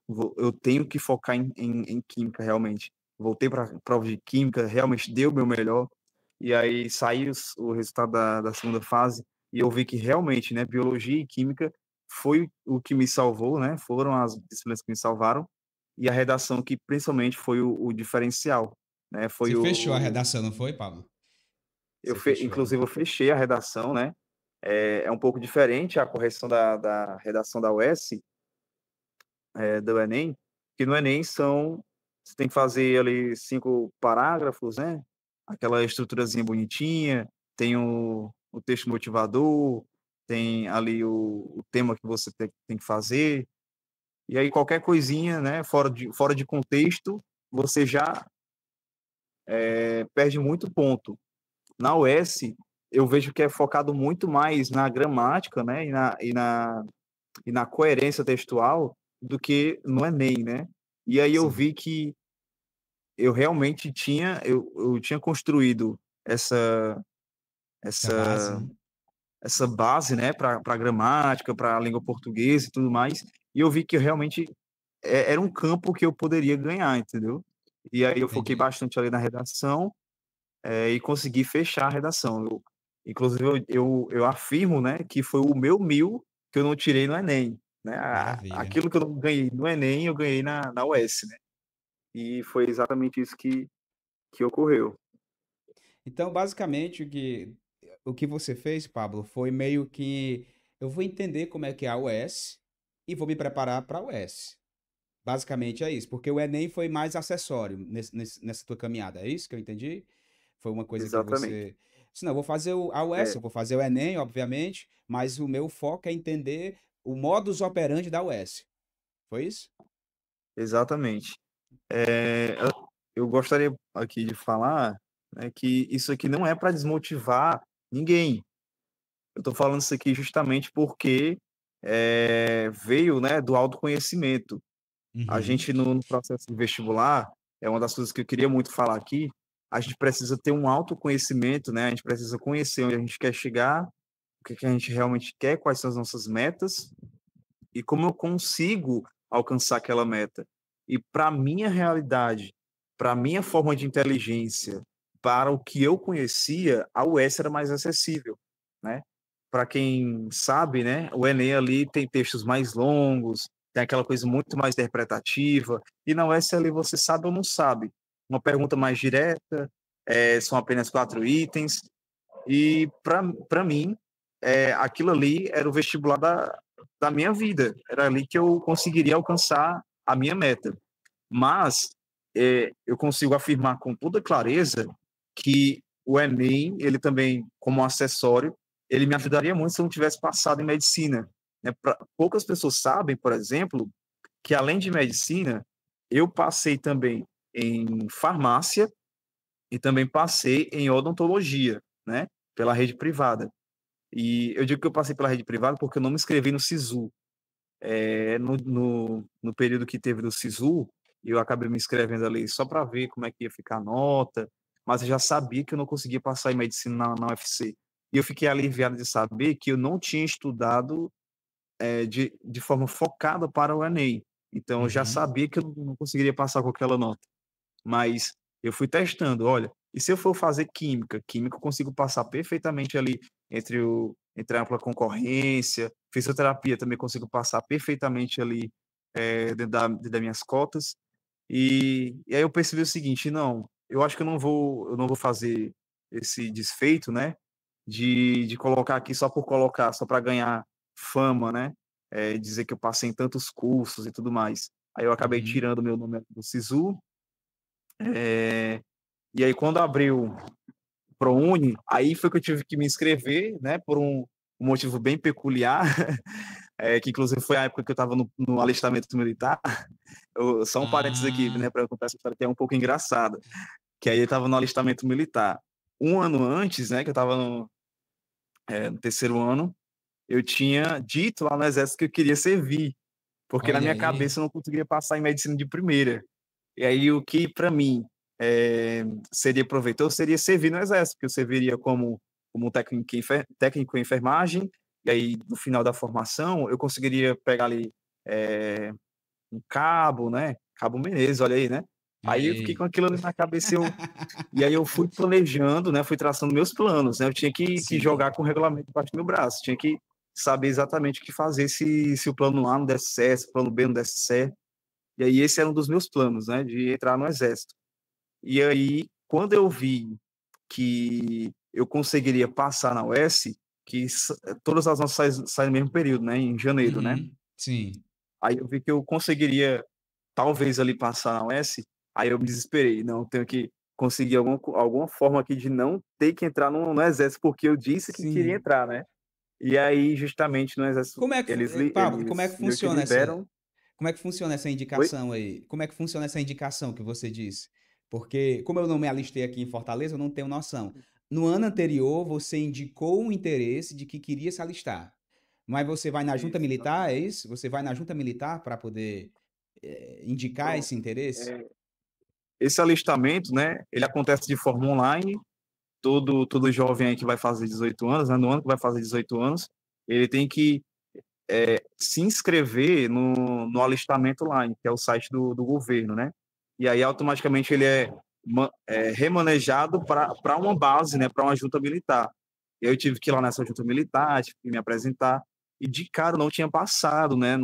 tenho que focar em química realmente. Voltei para a prova de química, realmente deu o meu melhor, e aí saiu o resultado da segunda fase, e eu vi que realmente, né, biologia e química foi o que me salvou, né, foram as disciplinas que me salvaram, e a redação que principalmente foi o diferencial, né, foi Você fechou a o redação, não foi, Pablo? Você fechou ela. inclusive, eu fechei a redação, né? é um pouco diferente a correção da redação da UES, do Enem, que no Enem você tem que fazer ali 5 parágrafos, né? Aquela estruturazinha bonitinha, tem o texto motivador, tem ali o tema que você tem que fazer, e aí qualquer coisinha, né, fora de contexto, você já perde muito ponto. Na UES, eu vejo que é focado muito mais na gramática, né, e na coerência textual do que no Enem, né? E aí eu Sim. vi que eu realmente eu tinha construído essa A base, essa né? essa base, né, para gramática, para a língua portuguesa e tudo mais, e eu vi que realmente era um campo que eu poderia ganhar, entendeu? E aí eu foquei Entendi. bastante ali na redação, e consegui fechar a redação. Inclusive, eu afirmo, né, que foi o meu 1000 que eu não tirei no Enem, né? Maravilha. Aquilo que eu não ganhei no Enem, eu ganhei na UES, né? E foi exatamente isso que ocorreu. Então, basicamente, o que você fez, Pablo, foi meio que eu vou entender como é que é a UES e vou me preparar para a UES. Basicamente é isso, porque o Enem foi mais acessório nessa tua caminhada, é isso que eu entendi? Foi uma coisa que Exatamente. você. Se não, eu vou fazer a UES, É, eu vou fazer o Enem, obviamente, mas o meu foco é entender o modus operandi da UES. Foi isso? exatamente. Eu gostaria aqui de falar, né, que isso aqui não é para desmotivar ninguém. Eu estou falando isso aqui justamente porque veio, né, do autoconhecimento. A Uhum. gente, no processo de vestibular, é uma das coisas que eu queria muito falar aqui, a gente precisa ter um autoconhecimento, né? A gente precisa conhecer onde a gente quer chegar, o que que a gente realmente quer, quais são as nossas metas e como eu consigo alcançar aquela meta. E para minha realidade, para minha forma de inteligência, para o que eu conhecia, a UES era mais acessível, né? Para quem sabe, né, o Enem ali tem textos mais longos, tem aquela coisa muito mais interpretativa, e na UES ali você sabe ou não sabe. Uma pergunta mais direta, são apenas 4 itens, e para mim, aquilo ali era o vestibular da minha vida. Era ali que eu conseguiria alcançar a minha meta. Mas eu consigo afirmar com toda clareza que o Enem, ele também, como acessório, ele me ajudaria muito se eu não tivesse passado em medicina. Né? Poucas pessoas sabem, por exemplo, que além de medicina, eu passei também em farmácia e também passei em odontologia, né? Pela rede privada. E eu digo que eu passei pela rede privada porque eu não me inscrevi no SISU. No período que teve do SISU, eu acabei me inscrevendo ali só para ver como é que ia ficar a nota, mas eu já sabia que eu não conseguia passar em medicina na UFC. E eu fiquei aliviado de saber que eu não tinha estudado de forma focada para o Enem. Então eu já Uhum. sabia que eu não conseguiria passar com aquela nota. Mas eu fui testando, olha, e se eu for fazer química? Química eu consigo passar perfeitamente ali entre a ampla concorrência, fisioterapia também consigo passar perfeitamente ali dentro das minhas cotas, e aí eu percebi o seguinte, não, eu acho que eu não vou fazer esse desfeito, né, de colocar aqui só por colocar, só para ganhar fama, né, dizer que eu passei em tantos cursos e tudo mais. Aí eu acabei Uhum. tirando meu nome do SISU, é, e aí, quando abriu o ProUni, aí foi que eu tive que me inscrever, né, por um motivo bem peculiar, que inclusive foi a época que eu estava no alistamento militar. Só um parênteses aqui, né, Ah, para contar essa história que é um pouco engraçada, que aí eu estava no alistamento militar. Um ano antes, né, que eu estava no terceiro ano, eu tinha dito lá no exército que eu queria servir, porque na olha minha aí. cabeça eu não conseguia passar em medicina de primeira. E aí o que para mim seria proveitoso seria servir no exército, porque eu serviria como técnico em enfermagem, e aí no final da formação eu conseguiria pegar ali é, um cabo, né? Cabo Menezes, olha aí, né? Aí eu fiquei com Ei. aquilo ali na cabeça e aí eu fui planejando, né? Fui traçando meus planos, né? Eu tinha que Sim. jogar com o regulamento debaixo do meu braço, tinha que saber exatamente o que fazer se o plano A não desse certo, se o plano B não desse certo. E aí esse era um dos meus planos, né, de entrar no exército. E aí, quando eu vi que eu conseguiria passar na UES, todas as nossas saem no mesmo período, né? Em janeiro, né? Uhum. Sim. Aí eu vi que eu conseguiria, talvez, ali passar na US, aí eu me desesperei. Não, eu tenho que conseguir alguma forma aqui de não ter que entrar no exército, porque eu disse que queria Sim. entrar, né? E aí, justamente no exército, Como é que, Pablo, como é que eles meio que funciona essa, liberam. como é que funciona essa Oi? indicação aí? Como é que funciona essa indicação que você disse? Porque, como eu não me alistei aqui em Fortaleza, eu não tenho noção. No ano anterior, você indicou um interesse de que queria se alistar. Mas você vai na junta Isso, militar, é exatamente. isso? Você vai na junta militar para poder indicar esse Pronto. interesse? É, esse alistamento, né, ele acontece de forma online. Todo jovem aí que vai fazer 18 anos, né, no ano que vai fazer 18 anos, ele tem que se inscrever no alistamento online, que é o site do governo, né? E aí automaticamente ele é remanejado para uma base, né, para uma junta militar. E aí eu tive que ir lá nessa junta militar, tive que me apresentar, e de cara eu não tinha passado, né,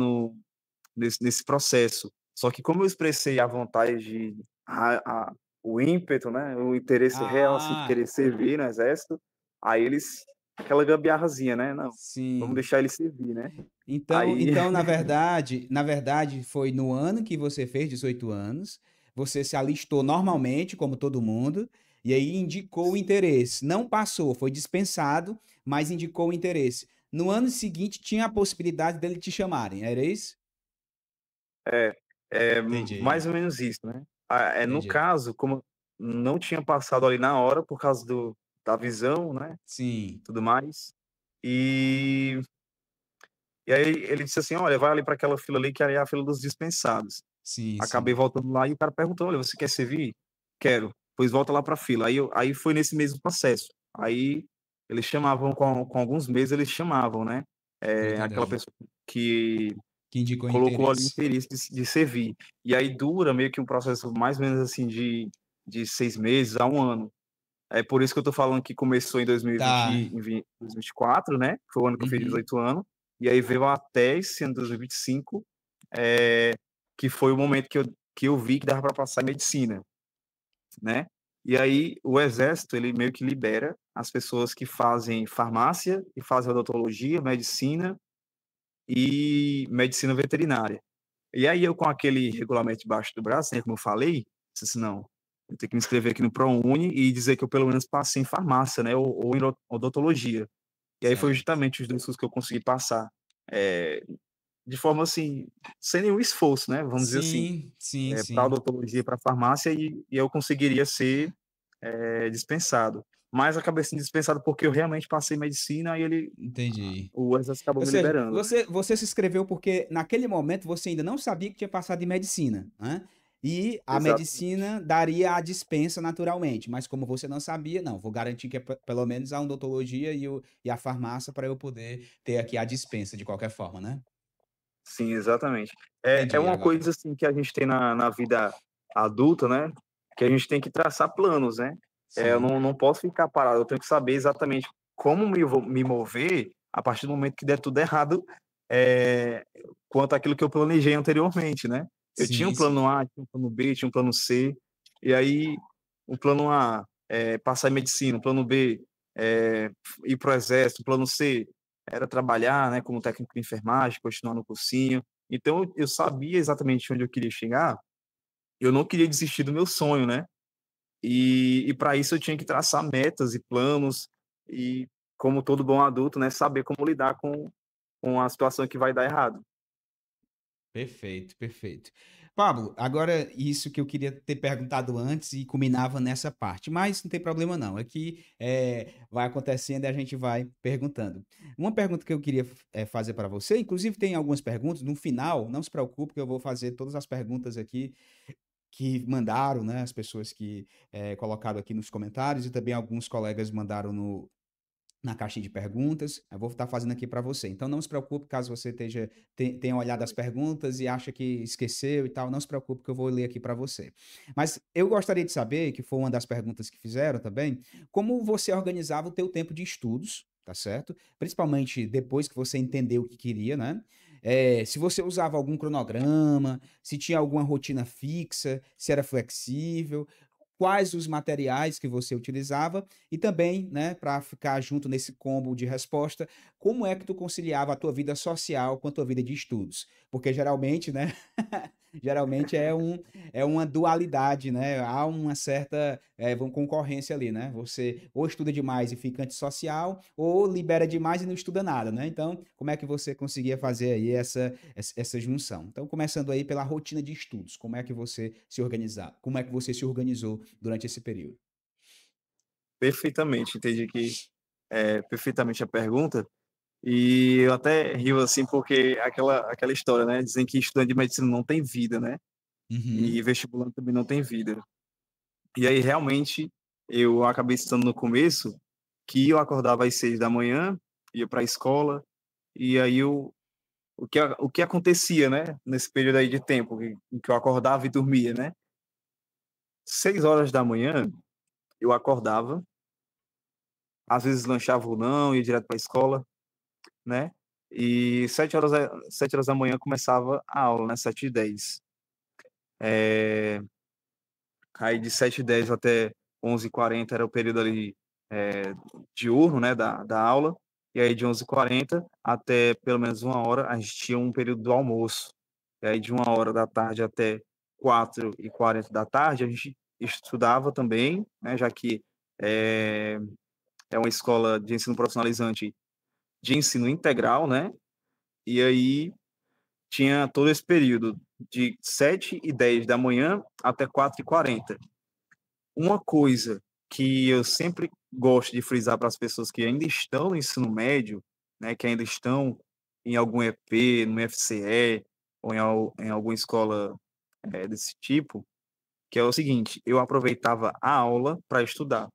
nesse processo. Só que como eu expressei a vontade o ímpeto, né, o interesse real assim, de Ah, querer servir no exército, aí eles, aquela gambiarrazinha, né, não, vamos sim. deixar ele servir, né? Então, Aí, então na verdade, foi no ano que você fez 18 anos, você se alistou normalmente, como todo mundo, e aí indicou o interesse. Não passou, foi dispensado, mas indicou o interesse. No ano seguinte, tinha a possibilidade dele te chamarem, era isso? é, é mais Entendi, ou menos isso, né? No entendi. caso, como não tinha passado ali na hora por causa da visão, né, Sim, tudo mais, e, e aí ele disse assim, olha, vai ali para aquela fila ali que aí é a fila dos dispensados. sim, Acabei sim. voltando lá e o cara perguntou, olha, você quer servir? Quero. Pois volta lá para a fila. Aí foi nesse mesmo processo. Aí eles chamavam, com alguns meses eles chamavam, né? Tô Aquela entendendo. pessoa que Que indicou colocou ali interesse. interesse de servir. E aí dura meio que um processo mais ou menos assim de 6 meses a um ano. É por isso que eu tô falando que começou em 2020, Tá. em 2024, né? Foi o ano que eu fiz Uhum. 18 anos. E aí veio até esse ano, 2025, é, que foi o momento que eu vi que dava para passar em medicina, né? E aí o exército, ele meio que libera as pessoas que fazem farmácia, e fazem odontologia, medicina veterinária. E aí eu, com aquele regulamento debaixo do braço, né, como eu falei, disse assim, não, eu tenho que me inscrever aqui no ProUni e dizer que eu pelo menos passei em farmácia, né, ou em odontologia. E aí foi Certo. justamente os dois cursos que eu consegui passar, é, de forma assim, sem nenhum esforço, né, vamos dizer assim, Sim, sim, para sim. odontologia, para farmácia, e eu conseguiria ser dispensado. Mas acabei sendo dispensado porque eu realmente passei medicina e Entendi. o exército acabou Ou me seja, liberando. você se inscreveu porque naquele momento você ainda não sabia que tinha passado em medicina, né? E a Exatamente. medicina daria a dispensa naturalmente, mas como você não sabia, não, vou garantir que é pelo menos a odontologia e a farmácia para eu poder ter aqui a dispensa de qualquer forma, né? Sim, exatamente. É Entendi uma agora. coisa assim que a gente tem na vida adulta, né? Que a gente tem que traçar planos, né? Eu Sim, não posso ficar parado, eu tenho que saber exatamente como me mover a partir do momento que der tudo errado, é, quanto àquilo que eu planejei anteriormente, né? Eu tinha um sim, plano sim. A, tinha um plano B, tinha um plano C, e aí o plano A é passar em medicina, o plano B é ir para o exército, o plano C era trabalhar, né, como técnico de enfermagem, continuar no cursinho. Então eu sabia exatamente onde eu queria chegar. Eu não queria desistir do meu sonho, né? E para isso eu tinha que traçar metas e planos e, como todo bom adulto, né, saber como lidar com a situação que vai dar errado. Perfeito, perfeito. Pablo, agora isso que eu queria ter perguntado antes e culminava nessa parte, mas não tem problema não, aqui vai acontecendo e a gente vai perguntando. Uma pergunta que eu queria fazer para você, inclusive tem algumas perguntas, no final, não se preocupe que eu vou fazer todas as perguntas aqui que mandaram, né, as pessoas que colocaram aqui nos comentários e também alguns colegas mandaram na caixinha de perguntas. Eu vou estar fazendo aqui para você. Então não se preocupe caso você tenha olhado as perguntas e acha que esqueceu e tal, não se preocupe que eu vou ler aqui para você. Mas eu gostaria de saber, que foi uma das perguntas que fizeram também, como você organizava o teu tempo de estudos, tá certo? Principalmente depois que você entendeu o que queria, né? Se você usava algum cronograma, se tinha alguma rotina fixa, se era flexível, quais os materiais que você utilizava e também, né, para ficar junto nesse combo de resposta, como é que tu conciliava a tua vida social com a tua vida de estudos? Porque geralmente, né, geralmente é uma dualidade, né? Há uma certa concorrência ali, né? Você ou estuda demais e fica antissocial, ou libera demais e não estuda nada, né? Então, como é que você conseguia fazer aí essa junção? Então, começando aí pela rotina de estudos, como é que você se organizar? Como é que você se organizou durante esse período? Perfeitamente, entendi que perfeitamente a pergunta. E eu até rio assim, porque aquela história, né? Dizem que estudante de medicina não tem vida, né? E Uhum. vestibulando também não tem vida. E aí, realmente, eu acabei estudando no começo que eu acordava às 6 da manhã, ia para a escola, e aí o que acontecia, né? Nesse período aí de tempo, em que eu acordava e dormia, né? 6 horas da manhã, eu acordava, às vezes lanchava ou não, ia direto para a escola, né? E 7 horas da manhã começava a aula, né? 7h10. É, aí de 7h10 até 11h40 era o período ali diurno, né? Da aula. E aí de 11h40 até pelo menos 1 hora, a gente tinha um período do almoço. E aí de 1 hora da tarde até 4h40 da tarde, a gente estudava também, né? Já que é, é uma escola de ensino profissionalizante de ensino integral, né? E aí tinha todo esse período de 7h10 da manhã até 4h40. Uma coisa que eu sempre gosto de frisar para as pessoas que ainda estão no ensino médio, né, que ainda estão em algum EP, no FCE, ou em alguma escola desse tipo, que é o seguinte: eu aproveitava a aula para estudar.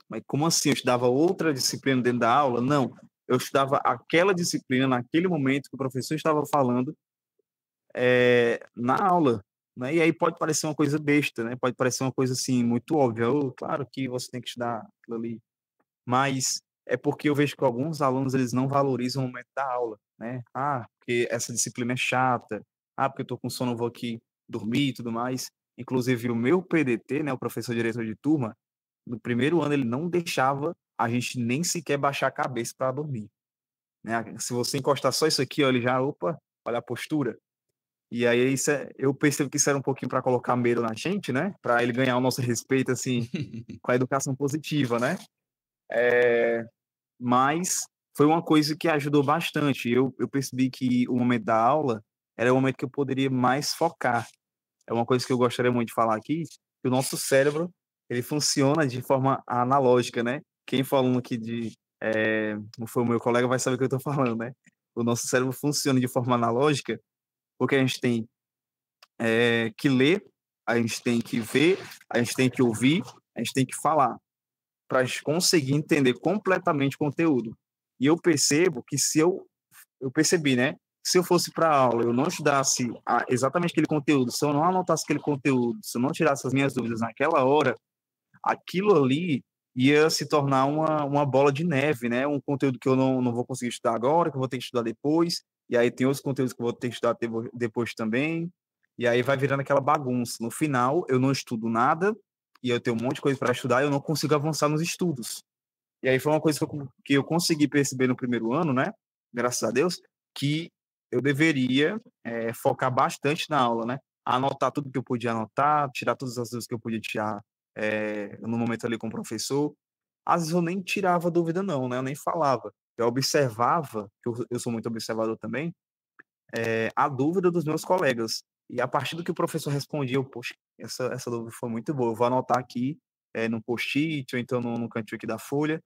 Mas como assim? Eu estudava outra disciplina dentro da aula? Não. Eu estudava aquela disciplina naquele momento que o professor estava falando na aula, né? E aí pode parecer uma coisa besta, né? Pode parecer uma coisa assim muito óbvia. Oh, claro que você tem que estudar aquilo ali, mas é porque eu vejo que alguns alunos eles não valorizam o momento da aula, né? Ah, porque essa disciplina é chata. Ah, porque eu tô com sono, eu vou aqui dormir e tudo mais. Inclusive o meu PDT, né, o professor diretor de turma, no primeiro ano ele não deixava a gente nem sequer baixar a cabeça para dormir, né? Se você encostar só isso aqui, ó, ele já, opa, olha a postura. E aí eu percebo que isso era um pouquinho para colocar medo na gente, né? Para ele ganhar o nosso respeito, assim, com a educação positiva, né? Mas foi uma coisa que ajudou bastante. Eu percebi que o momento da aula era o momento que eu poderia mais focar. É uma coisa que eu gostaria muito de falar aqui, que o nosso cérebro, ele funciona de forma analógica, né? Quem falando aqui não foi o meu colega, vai saber o que eu estou falando, né? O nosso cérebro funciona de forma analógica porque a gente tem que ler, a gente tem que ver, a gente tem que ouvir, a gente tem que falar, para a gente conseguir entender completamente o conteúdo. E eu percebo que eu percebi, né? Se eu fosse para a aula, eu não estudasse exatamente aquele conteúdo, se eu não anotasse aquele conteúdo, se eu não tirasse as minhas dúvidas naquela hora, aquilo ali ia se tornar uma bola de neve, né? Um conteúdo que eu não vou conseguir estudar agora, que eu vou ter que estudar depois, e aí tem outros conteúdos que eu vou ter que estudar depois também, e aí vai virando aquela bagunça. No final, eu não estudo nada, e eu tenho um monte de coisa para estudar, e eu não consigo avançar nos estudos. E aí foi uma coisa que eu consegui perceber no primeiro ano, né? Graças a Deus, que eu deveria focar bastante na aula, né? Anotar tudo que eu podia anotar, tirar todas as dúvidas que eu podia tirar no momento ali com o professor. Às vezes eu nem tirava dúvida, não, né? Eu nem falava. Eu observava, que eu sou muito observador também, a dúvida dos meus colegas. E a partir do que o professor respondia, eu, poxa, essa dúvida foi muito boa. Eu vou anotar aqui no post-it, ou então no cantinho aqui da folha.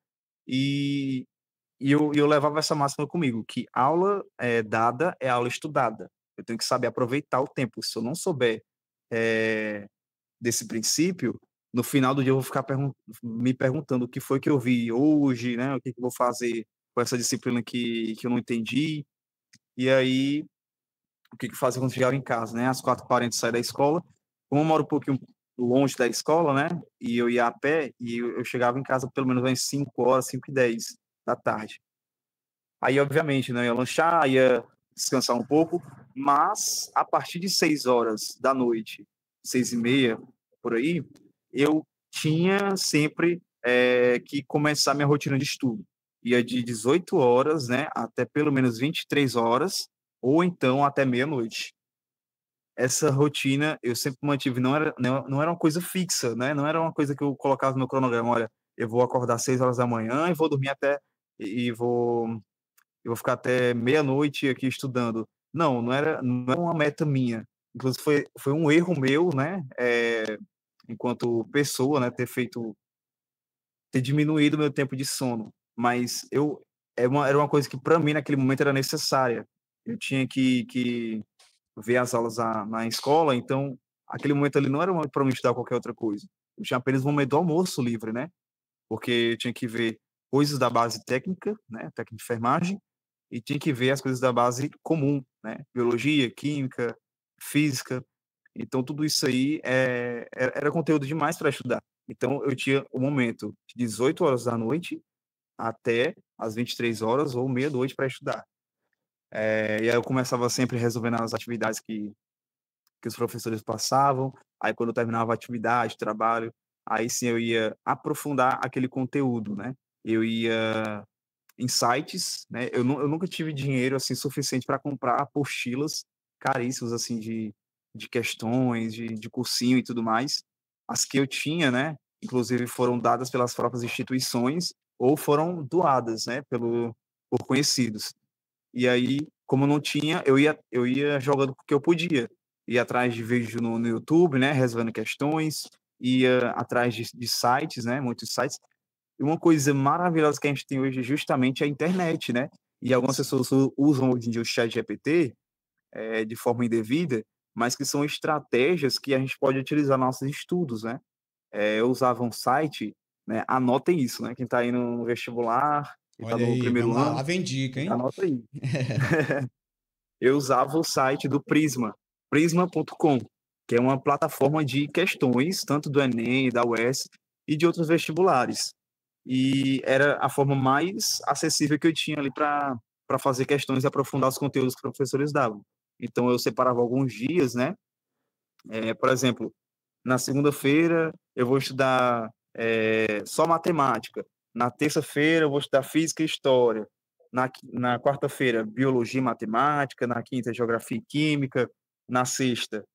E, e eu levava essa máxima comigo, que aula dada é aula estudada. Eu tenho que saber aproveitar o tempo. Se eu não souber é, desse princípio, no final do dia eu vou ficar me perguntando o que foi que eu vi hoje, né? O que, que eu vou fazer com essa disciplina que eu não entendi. E aí, o que, que eu fazia quando chegava em casa, né? Às 4h40 sair da escola. Como eu moro um pouquinho longe da escola, né? E eu ia a pé, e eu chegava em casa pelo menos às 5 horas, 5h10 da tarde. Aí, obviamente, né, eu ia lanchar, ia descansar um pouco, mas a partir de 6 horas da noite, 6h30, por aí, eu tinha sempre que começar minha rotina de estudo. Ia de 18 horas, né, até pelo menos 23 horas, ou então até meia-noite. Essa rotina eu sempre mantive, não era uma coisa fixa, né, não era uma coisa que eu colocava no meu cronograma, olha, eu vou acordar às 6 horas da manhã e vou dormir e vou ficar até meia-noite aqui estudando. Não era uma meta minha. Inclusive foi um erro meu, né, enquanto pessoa, né, ter diminuído meu tempo de sono, mas era uma coisa que para mim naquele momento era necessária. Eu tinha que ver as aulas na escola, então aquele momento ali não era para me estudar qualquer outra coisa. Eu tinha apenas um momento do almoço livre, né? Porque eu tinha que ver coisas da base técnica, né? Técnica de enfermagem, e tinha que ver as coisas da base comum, né? Biologia, química, física. Então, tudo isso aí era conteúdo demais para estudar. Então, eu tinha o momento de 18 horas da noite até as 23 horas ou meia-noite para estudar. E aí eu começava sempre resolvendo as atividades que os professores passavam. Aí, quando eu terminava a atividade, trabalho, aí sim eu ia aprofundar aquele conteúdo, né? Eu ia em sites, né? Eu nunca tive dinheiro assim suficiente para comprar apostilas caríssimas assim de questões, de cursinho e tudo mais. As que eu tinha, né? Inclusive foram dadas pelas próprias instituições ou foram doadas, né? Por conhecidos. E aí, como não tinha, eu ia jogando porque eu podia. Ia atrás de vídeo no YouTube, né? Resolvendo questões, ia atrás de sites, né? Muitos sites. E uma coisa maravilhosa que a gente tem hoje é justamente a internet, né? E algumas pessoas usam hoje em dia o chat GPT de forma indevida, mas que são estratégias que a gente pode utilizar nos nossos estudos, né? Eu usava um site, né? Anotem isso, né? Quem está aí no vestibular, quem está Olha no aí, primeiro vamos lá, ano, lá vem dica, hein? anota aí. Eu usava o site do Prisma, prisma.com, que é uma plataforma de questões, tanto do Enem, da UES e de outros vestibulares. E era a forma mais acessível que eu tinha ali para fazer questões e aprofundar os conteúdos que os professores davam. Então eu separava alguns dias, né? Por exemplo, na segunda-feira eu vou estudar só matemática. Na terça-feira eu vou estudar física e história. Na quarta-feira, biologia e matemática. Na quinta, geografia e química. Na sexta,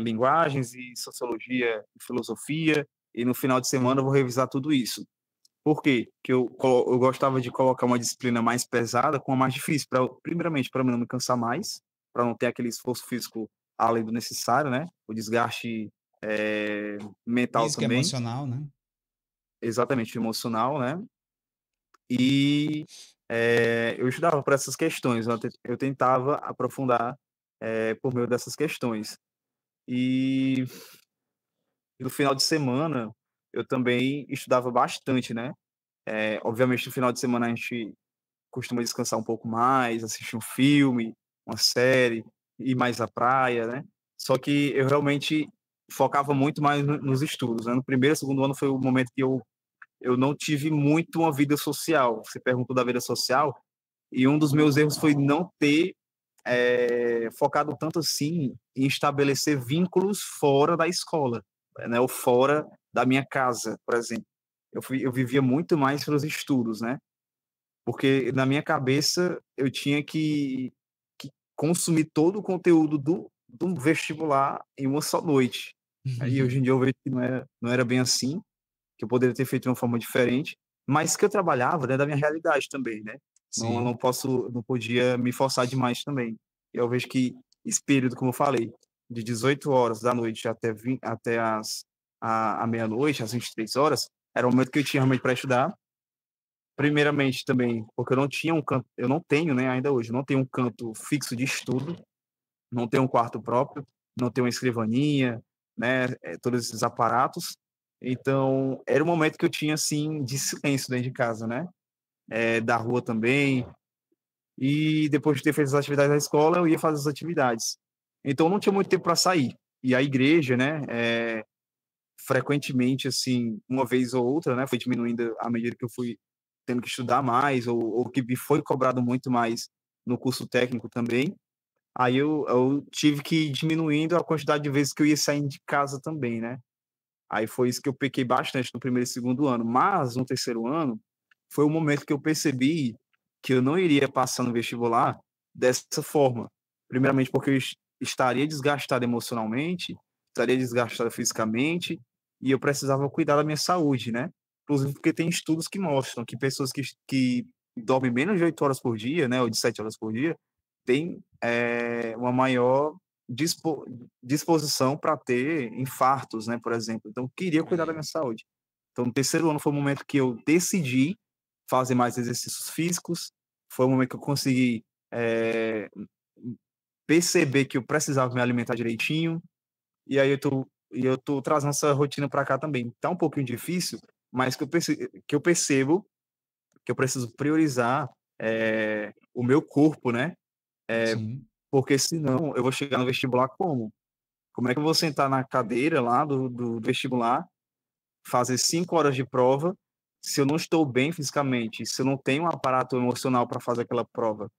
linguagens e sociologia e filosofia. E no final de semana eu vou revisar tudo isso. Por quê? Porque eu gostava de colocar uma disciplina mais pesada com a mais difícil, primeiramente para não me cansar mais, para não ter aquele esforço físico além do necessário, né? O desgaste mental Física também, emocional, né? exatamente emocional, né? E eu estudava para essas questões, eu tentava aprofundar por meio dessas questões. E no final de semana eu também estudava bastante, né? Obviamente no final de semana a gente costuma descansar um pouco mais, assistir um filme, uma série, ir mais à praia, né? Só que eu realmente focava muito mais nos estudos, né? No primeiro e segundo ano foi o momento que eu não tive muito uma vida social. Você perguntou da vida social, e um dos meus erros foi não ter focado tanto assim em estabelecer vínculos fora da escola, né? Ou fora da minha casa, por exemplo. Eu vivia muito mais pelos estudos, né? Porque na minha cabeça eu tinha que consumir todo o conteúdo do vestibular em uma só noite. Aí hoje em dia eu vejo que não era bem assim, que eu poderia ter feito de uma forma diferente, mas que eu trabalhava dentro da minha realidade também, né? Sim. Não podia me forçar demais também. Eu vejo que esse período, como eu falei, de 18 horas da noite até a meia-noite, às 23 horas, era o momento que eu tinha realmente para estudar. Primeiramente também, porque eu não tinha um canto, eu não tenho, né, ainda hoje, não tenho um canto fixo de estudo, não tenho um quarto próprio, não tenho uma escrivaninha, né, todos esses aparatos. Então, era um momento que eu tinha, assim, de silêncio dentro de casa, né, da rua também. E depois de ter feito as atividades da escola, eu ia fazer as atividades. Então, não tinha muito tempo para sair. E a igreja, né, frequentemente, assim, uma vez ou outra, né, foi diminuindo à medida que eu fui tendo que estudar mais, ou que me foi cobrado muito mais no curso técnico também. Aí eu tive que ir diminuindo a quantidade de vezes que eu ia saindo de casa também, né? Aí foi isso que eu pequei bastante no primeiro e segundo ano. Mas no terceiro ano foi o momento que eu percebi que eu não iria passar no vestibular dessa forma. Primeiramente porque eu estaria desgastado emocionalmente, estaria desgastado fisicamente, e eu precisava cuidar da minha saúde, né? Inclusive porque tem estudos que mostram que pessoas que dormem menos de 8 horas por dia, né, ou de 7 horas por dia, têm uma maior disposição para ter infartos, né, por exemplo. Então, eu queria cuidar da minha saúde. Então, no terceiro ano foi o momento que eu decidi fazer mais exercícios físicos, foi o momento que eu consegui perceber que eu precisava me alimentar direitinho, e aí eu tô trazendo essa rotina para cá também. Tá um pouquinho difícil, mas que eu percebo que eu preciso priorizar o meu corpo, né? Sim. Porque senão eu vou chegar no vestibular como? Como é que eu vou sentar na cadeira lá do vestibular, fazer 5 horas de prova, se eu não estou bem fisicamente, se eu não tenho um aparato emocional para fazer aquela prova?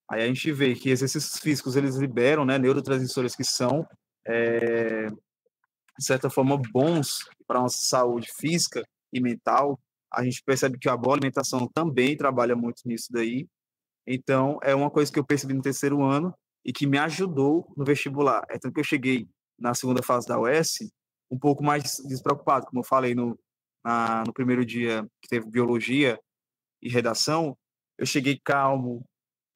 Aí a gente vê que exercícios físicos, eles liberam, né, neurotransmissores que são, de certa forma, bons para a nossa saúde física e mental. A gente percebe que a boa alimentação também trabalha muito nisso daí. Então, é uma coisa que eu percebi no terceiro ano e que me ajudou no vestibular. É tanto que eu cheguei na segunda fase da UES um pouco mais despreocupado, como eu falei no primeiro dia que teve biologia e redação, eu cheguei calmo,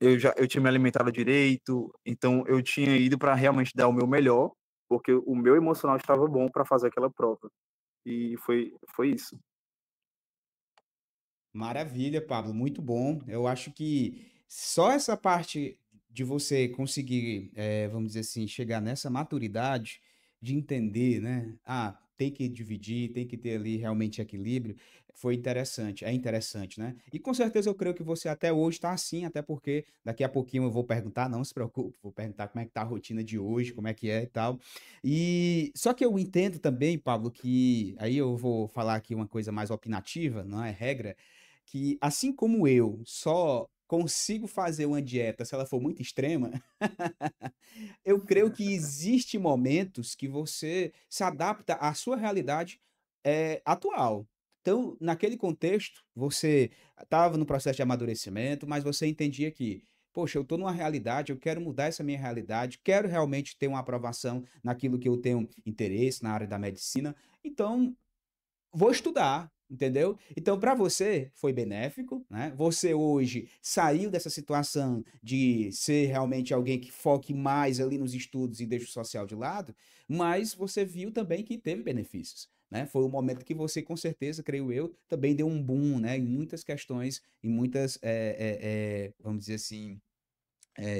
eu tinha me alimentado direito, então eu tinha ido para realmente dar o meu melhor, porque o meu emocional estava bom para fazer aquela prova. E foi isso. Maravilha, Pablo, muito bom. Eu acho que só essa parte de você conseguir, vamos dizer assim, chegar nessa maturidade de entender, né? Ah, tem que dividir, tem que ter ali realmente equilíbrio, foi interessante, é interessante, né? E com certeza eu creio que você até hoje está assim, até porque daqui a pouquinho eu vou perguntar, não se preocupe, vou perguntar como é que tá a rotina de hoje, como é que é e tal. E só que eu entendo também, Pablo, que aí eu vou falar aqui uma coisa mais opinativa, não é regra, que assim como eu só consigo fazer uma dieta se ela for muito extrema, eu creio que existe momentos que você se adapta à sua realidade atual. Então, naquele contexto, você estava no processo de amadurecimento, mas você entendia que, poxa, eu estou numa realidade, eu quero mudar essa minha realidade, quero realmente ter uma aprovação naquilo que eu tenho interesse na área da medicina. Então, vou estudar, entendeu? Então, para você, foi benéfico, né? Você hoje saiu dessa situação de ser realmente alguém que foque mais ali nos estudos e deixa o social de lado, mas você viu também que teve benefícios. Né? Foi o momento que você, com certeza, creio eu, também deu um boom, né? Em muitas questões, em muitas, vamos dizer assim,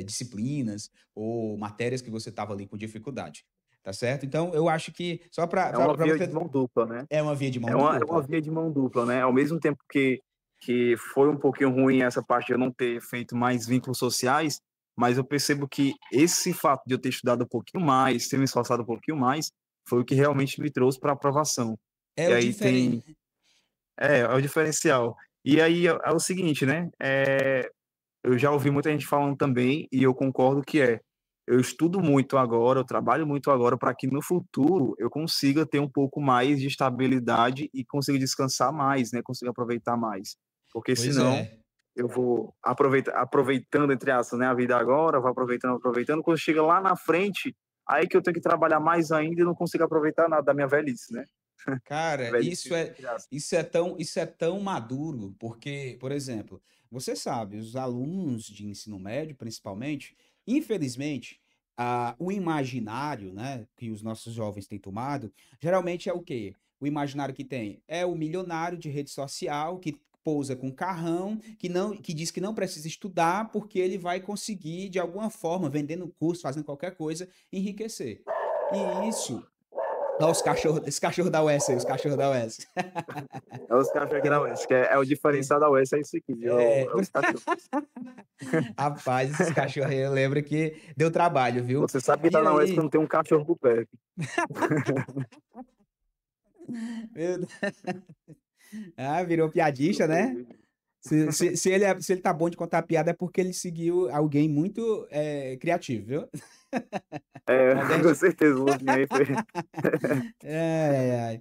disciplinas ou matérias que você estava ali com dificuldade. Tá certo? Então, eu acho que, só para É uma via de você. mão dupla, né? É uma via de mão É uma dupla. via de mão dupla, né? Ao mesmo tempo que foi um pouquinho ruim essa parte de eu não ter feito mais vínculos sociais, mas eu percebo que esse fato de eu ter estudado um pouquinho mais, ter me esforçado um pouquinho mais, foi o que realmente me trouxe para a aprovação. É E o aí diferente. é o diferencial. E aí é o seguinte, né? Eu já ouvi muita gente falando também, e eu concordo que eu estudo muito agora, eu trabalho muito agora para que no futuro eu consiga ter um pouco mais de estabilidade e consiga descansar mais, né? Consiga aproveitar mais. Porque Pois senão é. eu vou aproveitando, entre aspas, né, a vida agora, vou aproveitando, quando chega lá na frente, aí que eu tenho que trabalhar mais ainda e não consigo aproveitar nada da minha velhice, né? Cara, Velhice, entre aspas. isso é tão maduro, porque, por exemplo, você sabe, os alunos de ensino médio, principalmente, infelizmente, o imaginário, né, que os nossos jovens têm tomado, geralmente é o quê? O imaginário que tem é o milionário de rede social que pousa com carrão, que diz que não precisa estudar porque ele vai conseguir de alguma forma, vendendo curso, fazendo qualquer coisa, enriquecer. E isso. Olha os cachorros, esse cachorro da UES aí, os cachorros da UES. É os cachorros aqui da UES, que é o diferencial da UES, é isso aqui, viu? É, É os cachorros. rapaz, esses cachorros aí eu lembro que deu trabalho, viu? Você sabe que E tá na UES aí, quando tem um cachorro por perto. meu Deus, virou piadista, né? Se ele tá bom de contar piada é porque ele seguiu alguém muito criativo, viu? Com Nordeste. certeza, o Luzinho aí foi. É.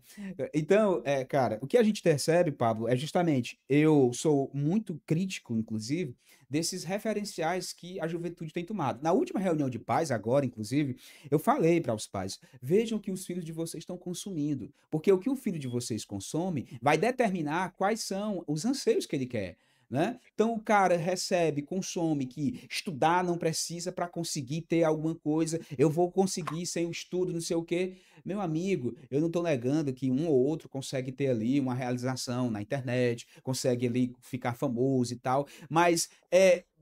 Então, cara, o que a gente percebe, Pablo, é justamente, eu sou muito crítico, inclusive, desses referenciais que a juventude tem tomado. Na última reunião de pais, agora, inclusive, eu falei para os pais, vejam o que os filhos de vocês estão consumindo, porque o que o filho de vocês consome vai determinar quais são os anseios que ele quer. Né? Então o cara recebe, consome que estudar não precisa para conseguir ter alguma coisa, eu vou conseguir sem o estudo, não sei o quê. Meu amigo, eu não estou negando que um ou outro consegue ter ali uma realização na internet, consegue ali ficar famoso e tal, mas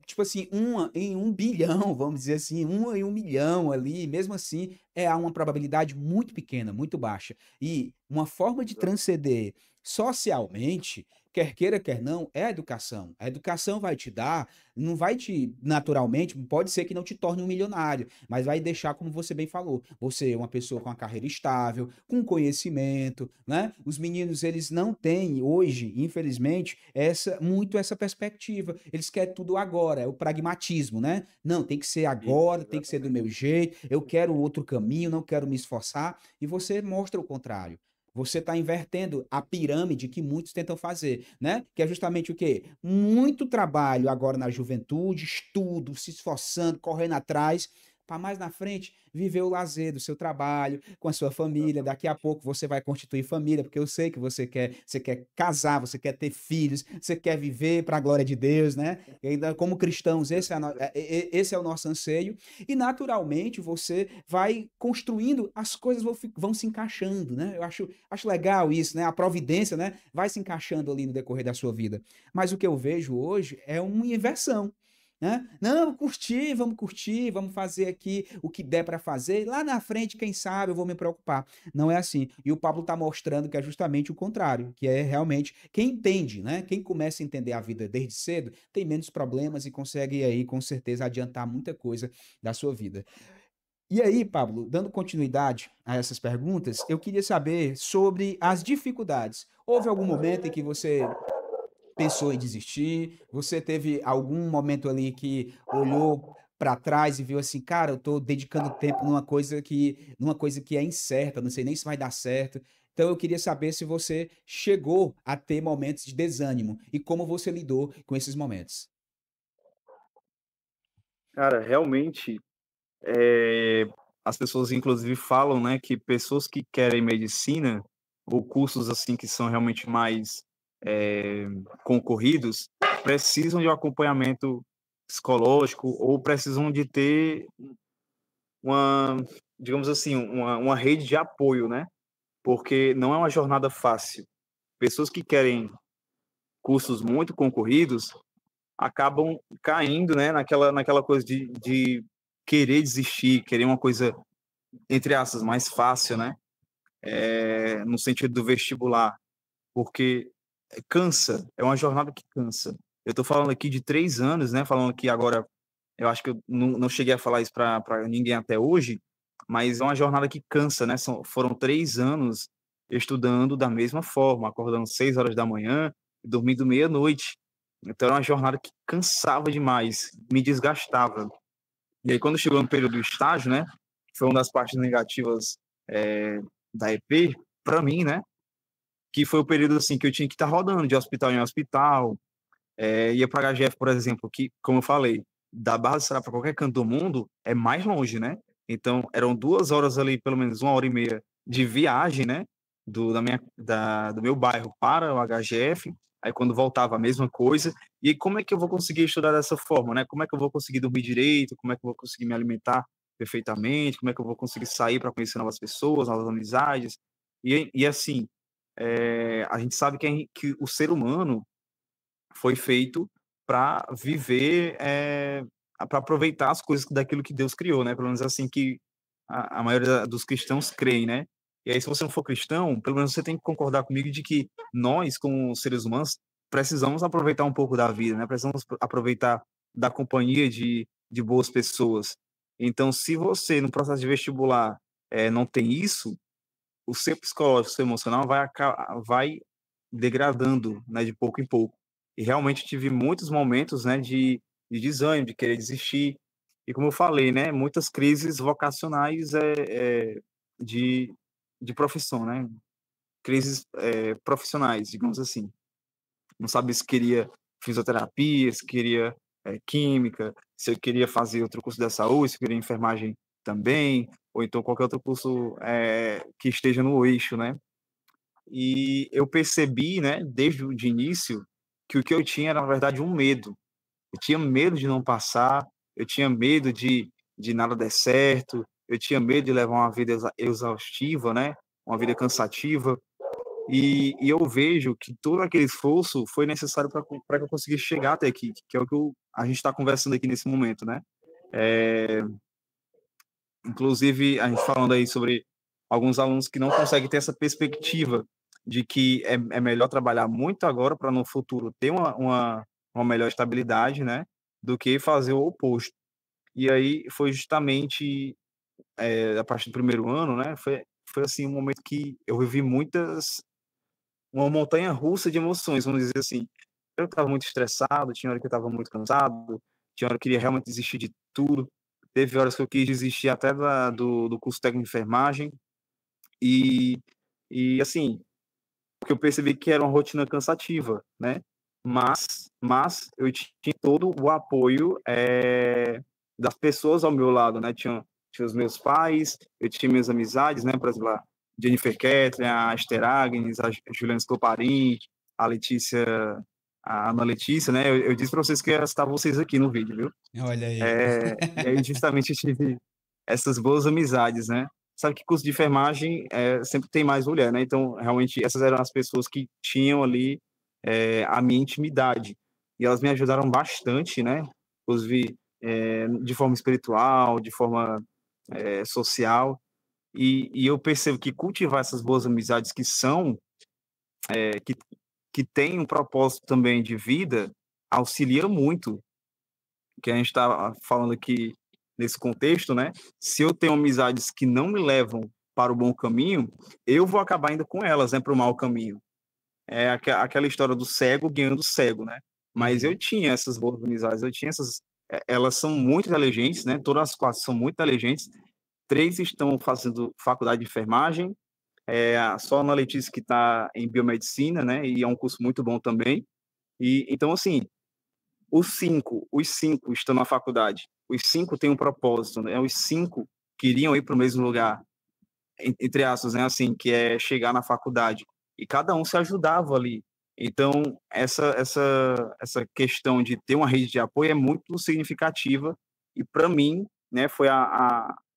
tipo assim, uma em 1 bilhão, vamos dizer assim, uma em 1 milhão ali, mesmo assim, é uma probabilidade muito pequena, muito baixa. E uma forma de transcender socialmente, quer queira, quer não, é a educação. A educação vai te dar, não vai te, naturalmente, pode ser que não te torne um milionário, mas vai deixar, como você bem falou, você é uma pessoa com uma carreira estável, com conhecimento, né? Os meninos, eles não têm hoje, infelizmente, muito essa perspectiva. Eles querem tudo agora, é o pragmatismo, né? Não, tem que ser Isso, agora, tem que ser do meu exatamente. jeito, eu quero outro caminho, não quero me esforçar, e você mostra o contrário. Você está invertendo a pirâmide que muitos tentam fazer, né? Que é justamente o quê? Muito trabalho agora na juventude, estudo, se esforçando, correndo atrás, para mais na frente viver o lazer do seu trabalho, com a sua família. Daqui a Exatamente. pouco você vai constituir família, porque eu sei que você quer casar, você quer ter filhos, você quer viver para a glória de Deus, né? E ainda como cristãos, esse é o nosso anseio. E naturalmente você vai construindo, as coisas vão se encaixando, né? Eu acho legal isso, né? A providência, né? Vai se encaixando ali no decorrer da sua vida. Mas o que eu vejo hoje é uma inversão. Né? Não, vamos curtir, vamos fazer aqui o que der para fazer. Lá na frente, quem sabe, eu vou me preocupar. Não é assim. E o Pablo está mostrando que é justamente o contrário, que é realmente quem entende, né? Quem começa a entender a vida desde cedo tem menos problemas e consegue aí, com certeza, adiantar muita coisa da sua vida. E aí, Pablo, dando continuidade a essas perguntas, eu queria saber sobre as dificuldades. Houve algum momento em que você pensou em desistir? Você teve algum momento ali que olhou para trás e viu assim, cara, eu estou dedicando tempo numa coisa que é incerta, não sei nem se vai dar certo. Então eu queria saber se você chegou a ter momentos de desânimo e como você lidou com esses momentos. Cara, realmente, é, as pessoas inclusive falam, né, que pessoas que querem medicina ou cursos assim que são realmente mais é, concorridos precisam de um acompanhamento psicológico ou precisam de ter uma, digamos assim, uma rede de apoio, né? Porque não é uma jornada fácil. Pessoas que querem cursos muito concorridos acabam caindo, né, naquela coisa de querer desistir, querer uma coisa, entre aspas, mais fácil, né, no sentido do vestibular, porque cansa, é uma jornada que cansa. Eu estou falando aqui de 3 anos, né, falando que agora, eu acho que eu não cheguei a falar isso para ninguém até hoje, mas é uma jornada que cansa, né, foram 3 anos estudando da mesma forma, acordando 6 horas da manhã e dormindo meia-noite. Então era uma jornada que cansava demais, me desgastava. E aí quando chegou no período do estágio, né, foi uma das partes negativas da EP, para mim, né, que foi o período assim que eu tinha que estar rodando de hospital em hospital, ia para HGF, por exemplo, que, como eu falei, da Barra do Ceará para qualquer canto do mundo é mais longe, né? Então eram 2 horas ali, pelo menos 1 hora e meia de viagem, né? Do meu bairro para o HGF. Aí quando voltava a mesma coisa. E aí, como é que eu vou conseguir estudar dessa forma, né? Como é que eu vou conseguir dormir direito? Como é que eu vou conseguir me alimentar perfeitamente? Como é que eu vou conseguir sair para conhecer novas pessoas, novas amizades? E assim, a gente sabe que o ser humano foi feito para viver, para aproveitar as coisas daquilo que Deus criou, né? Pelo menos assim que a maioria dos cristãos creem, né? E aí, se você não for cristão, pelo menos você tem que concordar comigo de que nós, como seres humanos, precisamos aproveitar um pouco da vida, né? Precisamos aproveitar da companhia de boas pessoas. Então, se você, no processo de vestibular, não tem isso, o seu psicológico, o seu emocional vai degradando, né, de pouco em pouco. E realmente tive muitos momentos, né, de desânimo, de querer desistir. E como eu falei, né, muitas crises vocacionais de, de profissão, né, crises profissionais, digamos assim. Não sabia se queria fisioterapia, se queria química, se eu queria fazer outro curso da saúde, se eu queria enfermagem também, ou então qualquer outro curso que esteja no eixo, né? E eu percebi, né, desde o de início, que o que eu tinha era, na verdade, um medo. Eu tinha medo de não passar, eu tinha medo de nada dar certo, eu tinha medo de levar uma vida exaustiva, né? Uma vida cansativa. E eu vejo que todo aquele esforço foi necessário para que eu conseguisse chegar até aqui, que é o que a gente está conversando aqui nesse momento, né? É, inclusive, a gente falando aí sobre alguns alunos que não conseguem ter essa perspectiva de que é melhor trabalhar muito agora para no futuro ter uma melhor estabilidade, né? Do que fazer o oposto. E aí foi justamente a partir do primeiro ano, né? Foi assim um momento que eu vivi uma montanha russa de emoções, vamos dizer assim. Eu estava muito estressado, tinha hora que eu estava muito cansado, tinha hora que eu queria realmente desistir de tudo. Teve horas que eu quis desistir até do curso técnico de enfermagem. E, e assim, porque eu percebi que era uma rotina cansativa, né? Mas eu tinha todo o apoio das pessoas ao meu lado, né? Tinha os meus pais, eu tinha minhas amizades, né? Por exemplo, a Jennifer Kettler, a Esther Agnes, a Juliana Scoparin, a Letícia, a Ana Letícia, né? Eu disse para vocês que ia citar vocês aqui no vídeo, viu? Olha aí. E aí justamente eu tive essas boas amizades, né? Sabe que curso de enfermagem sempre tem mais mulher, né? Então, realmente, essas eram as pessoas que tinham ali a minha intimidade. E elas me ajudaram bastante, né? Inclusive, de forma espiritual, de forma social. E eu percebo que cultivar essas boas amizades que são, que têm um propósito também de vida, auxilia muito. Que a gente está falando aqui nesse contexto, né? Se eu tenho amizades que não me levam para o bom caminho, eu vou acabar indo com elas, né, para o mau caminho. É aquela história do cego guiando o cego, né? Mas eu Uhum. tinha essas boas amizades, eu tinha elas são muito inteligentes, né? Todas as quatro são muito inteligentes. Três estão fazendo faculdade de enfermagem, só a Ana Letícia que está em biomedicina, né? E é um curso muito bom também. E então, assim, os cinco estão na faculdade. Os cinco têm um propósito, né? Os cinco queriam ir para o mesmo lugar, entre aspas, né? Assim, que é chegar na faculdade. E cada um se ajudava ali. Então, essa questão de ter uma rede de apoio é muito significativa e, para mim, né, foi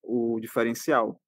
o diferencial.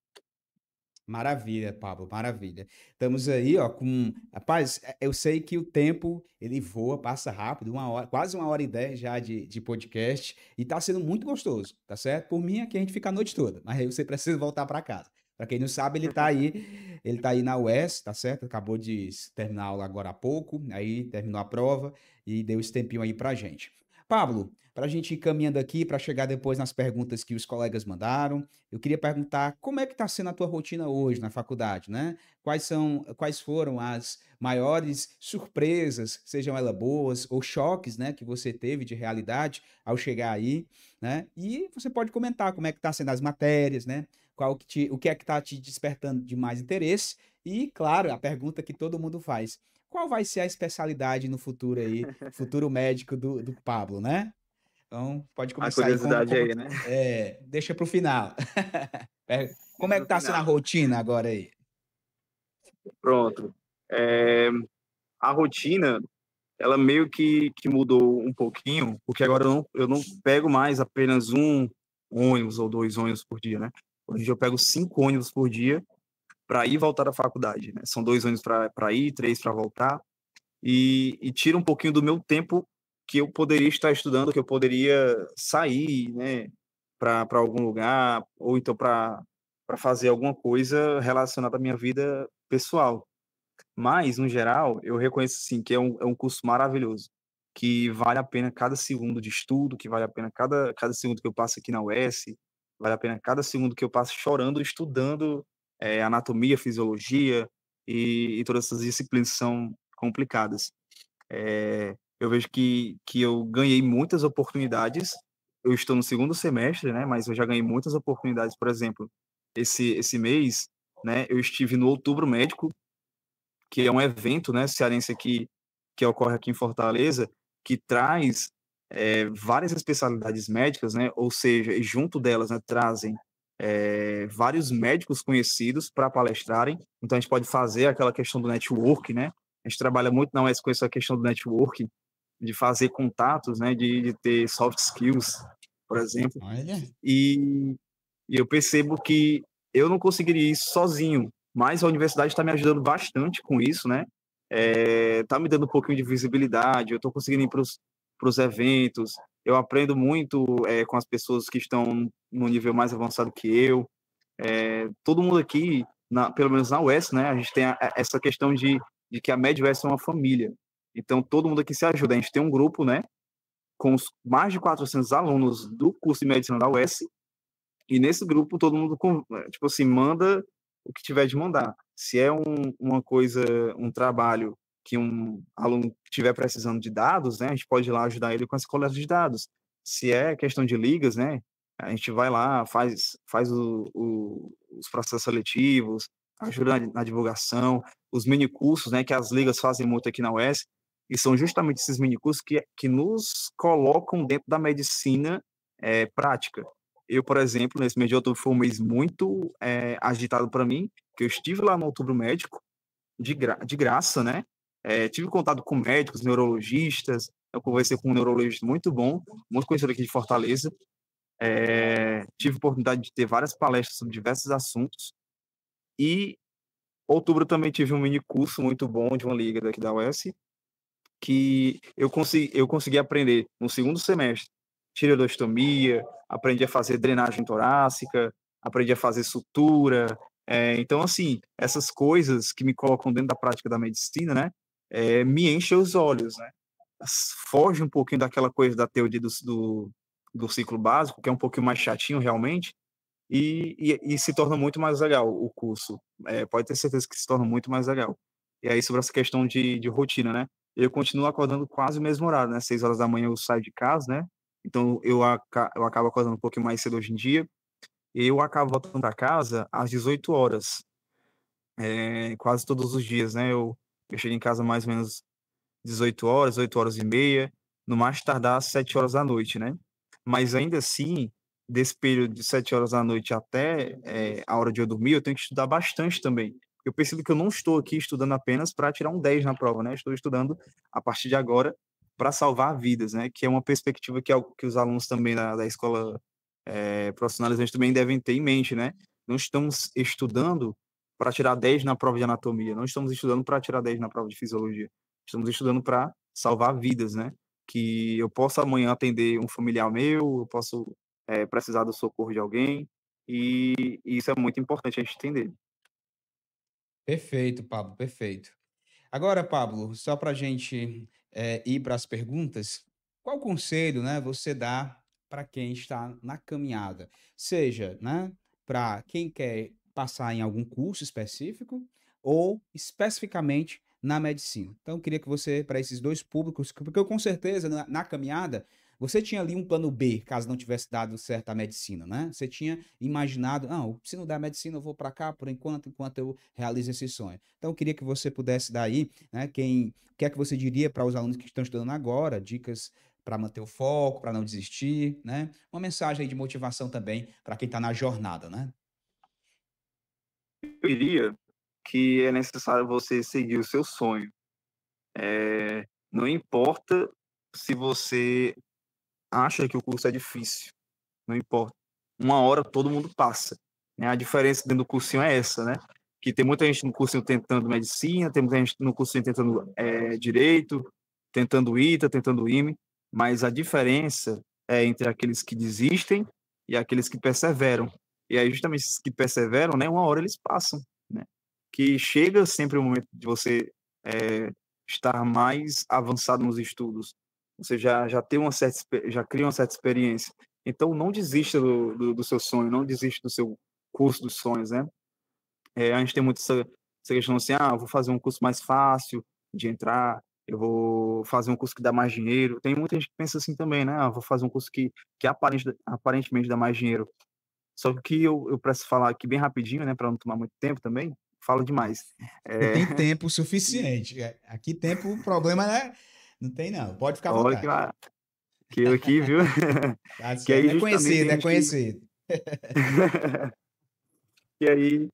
Maravilha, Pablo, maravilha. Estamos aí, ó, com. Rapaz, eu sei que o tempo ele voa, passa rápido, 1 hora, quase 1 hora e 10 já de podcast, e tá sendo muito gostoso, tá certo? Por mim, aqui a gente fica a noite toda, mas aí você precisa voltar para casa. Para quem não sabe, ele tá aí na UES, tá certo? Acabou de terminar a aula agora há pouco, aí terminou a prova e deu esse tempinho aí pra gente. Pablo, para a gente ir caminhando aqui, para chegar depois nas perguntas que os colegas mandaram. Eu queria perguntar como é que está sendo a tua rotina hoje na faculdade, né? Quais foram as maiores surpresas, sejam elas boas ou choques, né, que você teve de realidade ao chegar aí, né? E você pode comentar como é que está sendo as matérias, né? O que é que está te despertando de mais interesse? E, claro, a pergunta que todo mundo faz: qual vai ser a especialidade no futuro aí, futuro médico do Pablo, né? Então, pode A começar aí curiosidade aí, né? deixa para o final. Como é que No tá sendo a final. rotina agora aí? Pronto. É, a rotina, ela meio que mudou um pouquinho, porque agora eu não pego mais apenas um ônibus ou dois ônibus por dia, né? Hoje eu pego 5 ônibus por dia para ir e voltar da faculdade, né? São 2 ônibus para ir, 3 para voltar, e tira um pouquinho do meu tempo que eu poderia estar estudando, que eu poderia sair, né, para algum lugar, ou então para fazer alguma coisa relacionada à minha vida pessoal. Mas, no geral, eu reconheço sim que é um curso maravilhoso, que vale a pena cada segundo de estudo, que vale a pena cada segundo que eu passo aqui na UES, vale a pena cada segundo que eu passo chorando, estudando anatomia, fisiologia e todas essas disciplinas que são complicadas. Eu vejo que eu ganhei muitas oportunidades eu estou no segundo semestre, né, mas eu já ganhei muitas oportunidades. Por exemplo, esse mês, né, eu estive no Outubro Médico, que é um evento, né, cearense aqui, que ocorre aqui em Fortaleza, que traz várias especialidades médicas, né, ou seja, e junto delas, né, trazem vários médicos conhecidos para palestrarem. Então a gente pode fazer aquela questão do network, né, a gente trabalha muito na UES com essa questão do network, de fazer contatos, né, de ter soft skills, por exemplo, Olha. e, e eu percebo que eu não conseguiria isso sozinho, mas a universidade está me ajudando bastante com isso, né? Tá me dando um pouquinho de visibilidade, eu estou conseguindo ir para os eventos, eu aprendo muito com as pessoas que estão no nível mais avançado que eu. Todo mundo aqui, pelo menos na UES, né? A gente tem essa questão de que a MED-UES é uma família. Então, todo mundo aqui se ajuda. A gente tem um grupo, né? Com mais de 400 alunos do curso de medicina da UES, e nesse grupo todo mundo, tipo assim, manda o que tiver de mandar. Se é uma coisa, um trabalho que um aluno estiver precisando de dados, né, a gente pode ir lá ajudar ele com essa coleta de dados. Se é questão de ligas, né, a gente vai lá, faz os processos seletivos, ajuda na divulgação, os minicursos, né, que as ligas fazem muito aqui na UES, e são justamente esses minicursos que nos colocam dentro da medicina prática. Eu, por exemplo, nesse mês de outubro foi um mês muito agitado para mim, que eu estive lá no Outubro Médico, de graça, né? Tive contato com médicos, neurologistas, eu conversei com um neurologista muito bom, muito conhecido aqui de Fortaleza. Tive oportunidade de ter várias palestras sobre diversos assuntos. E outubro também tive um mini curso muito bom de uma liga daqui da UES, que eu consegui aprender no segundo semestre tireoidostomia, aprendi a fazer drenagem torácica, aprendi a fazer sutura. Então, assim, essas coisas que me colocam dentro da prática da medicina, né, me enchem os olhos, né? Foge um pouquinho daquela coisa da teoria do ciclo básico, que é um pouquinho mais chatinho realmente, e se torna muito mais legal o curso. Pode ter certeza que se torna muito mais legal. E aí, sobre essa questão de rotina, né? Eu continuo acordando quase o mesmo horário, né? 6 horas da manhã eu saio de casa, né? Então eu acabo acordando um pouquinho mais cedo hoje em dia. E eu acabo voltando para casa às 18 horas, quase todos os dias, né? Eu chego em casa mais ou menos 18 horas, 8 horas e meia, no mais tardar às 7 horas da noite, né? Mas ainda assim, desse período de 7 horas da noite até a hora de eu dormir, eu tenho que estudar bastante também. Eu percebo que eu não estou aqui estudando apenas para tirar um 10 na prova, né? Estou estudando a partir de agora para salvar vidas, né? Que é uma perspectiva que, que os alunos também da escola profissionalizante também devem ter em mente, né? Não estamos estudando para tirar 10 na prova de anatomia, não estamos estudando para tirar 10 na prova de fisiologia. Estamos estudando para salvar vidas, né? Que eu possa amanhã atender um familiar meu, eu posso precisar do socorro de alguém, e isso é muito importante a gente entender. Perfeito, Pablo, perfeito. Agora, Pablo, só para a gente ir para as perguntas, qual conselho, né, você dá para quem está na caminhada? Seja, né, para quem quer passar em algum curso específico ou especificamente na medicina. Então, eu queria que você, para esses dois públicos, porque eu com certeza na caminhada você tinha ali um plano B, caso não tivesse dado certo a medicina, né? Você tinha imaginado, não, se não der medicina, eu vou para cá por enquanto eu realizo esse sonho. Então, eu queria que você pudesse dar aí, né, o que é que você diria para os alunos que estão estudando agora, dicas para manter o foco, para não desistir, né? Uma mensagem aí de motivação também para quem está na jornada, né? Eu diria que é necessário você seguir o seu sonho. Não importa se você acha que o curso é difícil, não importa. Uma hora todo mundo passa, né? A diferença dentro do cursinho é essa, né? Que tem muita gente no cursinho tentando medicina, tem muita gente no cursinho tentando direito, tentando ITA, tentando IME, mas a diferença é entre aqueles que desistem e aqueles que perseveram. E aí, justamente esses que perseveram, né? Uma hora eles passam, né? Que chega sempre o momento de você estar mais avançado nos estudos. Você já tem já cria uma certa experiência. Então, não desista do seu sonho, não desista do seu curso dos sonhos, né? A gente tem muito essa questão assim, vou fazer um curso mais fácil de entrar, eu vou fazer um curso que dá mais dinheiro. Tem muita gente que pensa assim também, né? Ah, vou fazer um curso que aparentemente dá mais dinheiro. Só que eu preciso falar aqui bem rapidinho, né, para não tomar muito tempo também. Falo demais. Você É, tem tempo que, suficiente. Aqui tempo, o problema né? Não tem não. Pode ficar à olha vontade. que eu aqui, viu? Tá Que aí certo. É justamente conhecido, tem é gente que, conhecido. que aí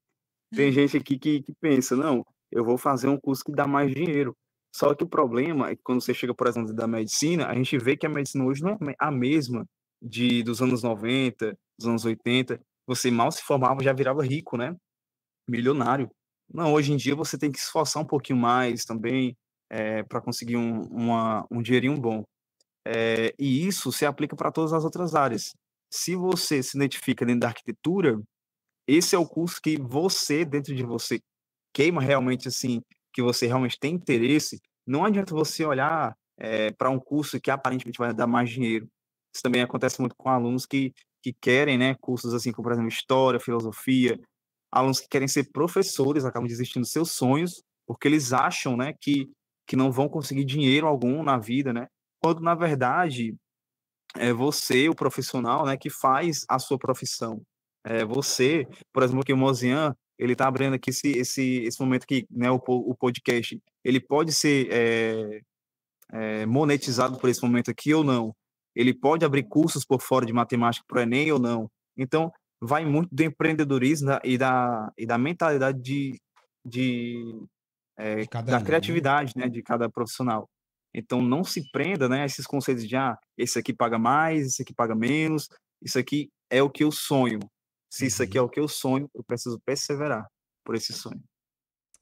tem gente aqui que pensa, não, eu vou fazer um curso que dá mais dinheiro. Só que o problema é que quando você chega, por exemplo, da medicina, a gente vê que a medicina hoje não é a mesma dos anos 90, dos anos 80. Você mal se formava, já virava rico, né? Milionário. Não, hoje em dia você tem que se esforçar um pouquinho mais também para conseguir um dinheirinho bom. E isso se aplica para todas as outras áreas. Se você se identifica dentro da arquitetura, esse é o curso que você, dentro de você, queima realmente assim, que você realmente tem interesse. Não adianta você olhar para um curso que aparentemente vai dar mais dinheiro. Isso também acontece muito com alunos que querem, né, cursos assim, como por exemplo história, filosofia, alunos que querem ser professores acabam desistindo dos seus sonhos porque eles acham, né, que não vão conseguir dinheiro algum na vida, né? Quando na verdade é você, o profissional, né, que faz a sua profissão. É você, por exemplo, que o Mozian, ele está abrindo aqui esse momento aqui, né, o podcast, ele pode ser monetizado por esse momento aqui ou não. Ele pode abrir cursos por fora de matemática para o Enem ou não. Então, vai muito do empreendedorismo e da mentalidade de, De cada da um, né? criatividade, né, de cada profissional. Então, não se prenda, né, a esses conceitos de, esse aqui paga mais, esse aqui paga menos, isso aqui é o que eu sonho. Se isso aqui é Uhum. o que eu sonho, eu preciso perseverar por esse sonho.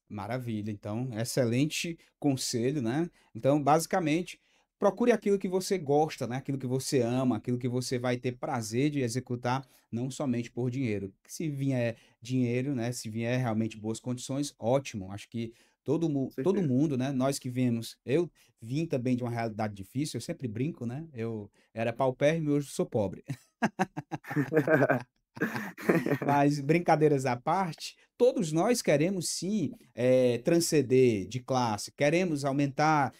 Maravilha. Então, excelente conselho, né? Então, basicamente, procure aquilo que você gosta, né? Aquilo que você ama, aquilo que você vai ter prazer de executar, não somente por dinheiro. Se vier dinheiro, né? Se vier realmente boas condições, ótimo. Acho que Com todo certeza. mundo, né? Nós que vemos, eu vim também de uma realidade difícil, eu sempre brinco, né? Eu era paupérrimo e hoje sou pobre. Mas brincadeiras à parte, todos nós queremos sim transcender de classe, queremos aumentar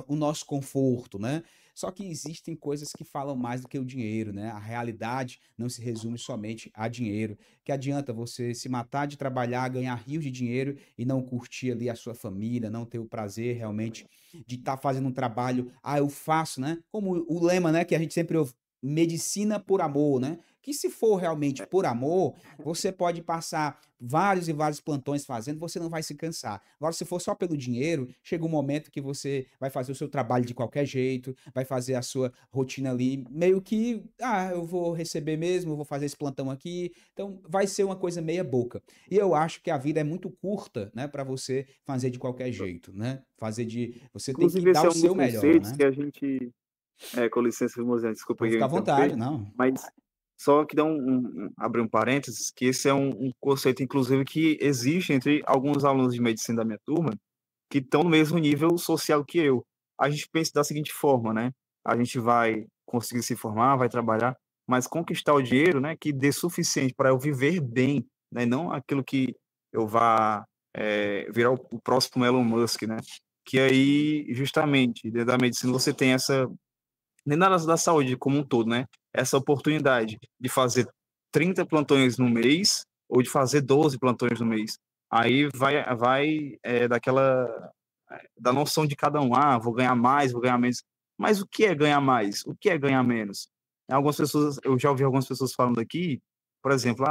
o nosso conforto, né? Só que existem coisas que falam mais do que o dinheiro, né? A realidade não se resume somente a dinheiro. Que adianta você se matar de trabalhar, ganhar rios de dinheiro e não curtir ali a sua família, não ter o prazer realmente de estar fazendo um trabalho, eu faço, né? Como o lema, né, que a gente sempre ouve, medicina por amor, né? Que se for realmente por amor, você pode passar vários e vários plantões fazendo, você não vai se cansar. Agora, se for só pelo dinheiro, chega um momento que você vai fazer o seu trabalho de qualquer jeito, vai fazer a sua rotina ali, meio que, eu vou receber mesmo, eu vou fazer esse plantão aqui. Então, vai ser uma coisa meia boca. E eu acho que a vida é muito curta, né, para você fazer de qualquer jeito, né? Você tem que Inclusive, dar esse é o um dos seu melhor, conceitos né? que a gente, com licença, Mozart, desculpa Pode que eu ficar à vontade, interromper, não. mas só que dá abrir um parênteses, que esse é um conceito, inclusive, que existe entre alguns alunos de medicina da minha turma, que estão no mesmo nível social que eu. A gente pensa da seguinte forma, né? A gente vai conseguir se formar, vai trabalhar, mas conquistar o dinheiro, né, que dê suficiente para eu viver bem, né, não aquilo que eu vá virar o próximo Elon Musk, né? Que aí, justamente, dentro da medicina você tem essa, nem na área da saúde como um todo, né? Essa oportunidade de fazer 30 plantões no mês ou de fazer 12 plantões no mês. Aí vai da noção de cada um. Vou ganhar mais, vou ganhar menos. Mas o que é ganhar mais? O que é ganhar menos? Algumas pessoas, eu já ouvi algumas pessoas falando aqui, por exemplo,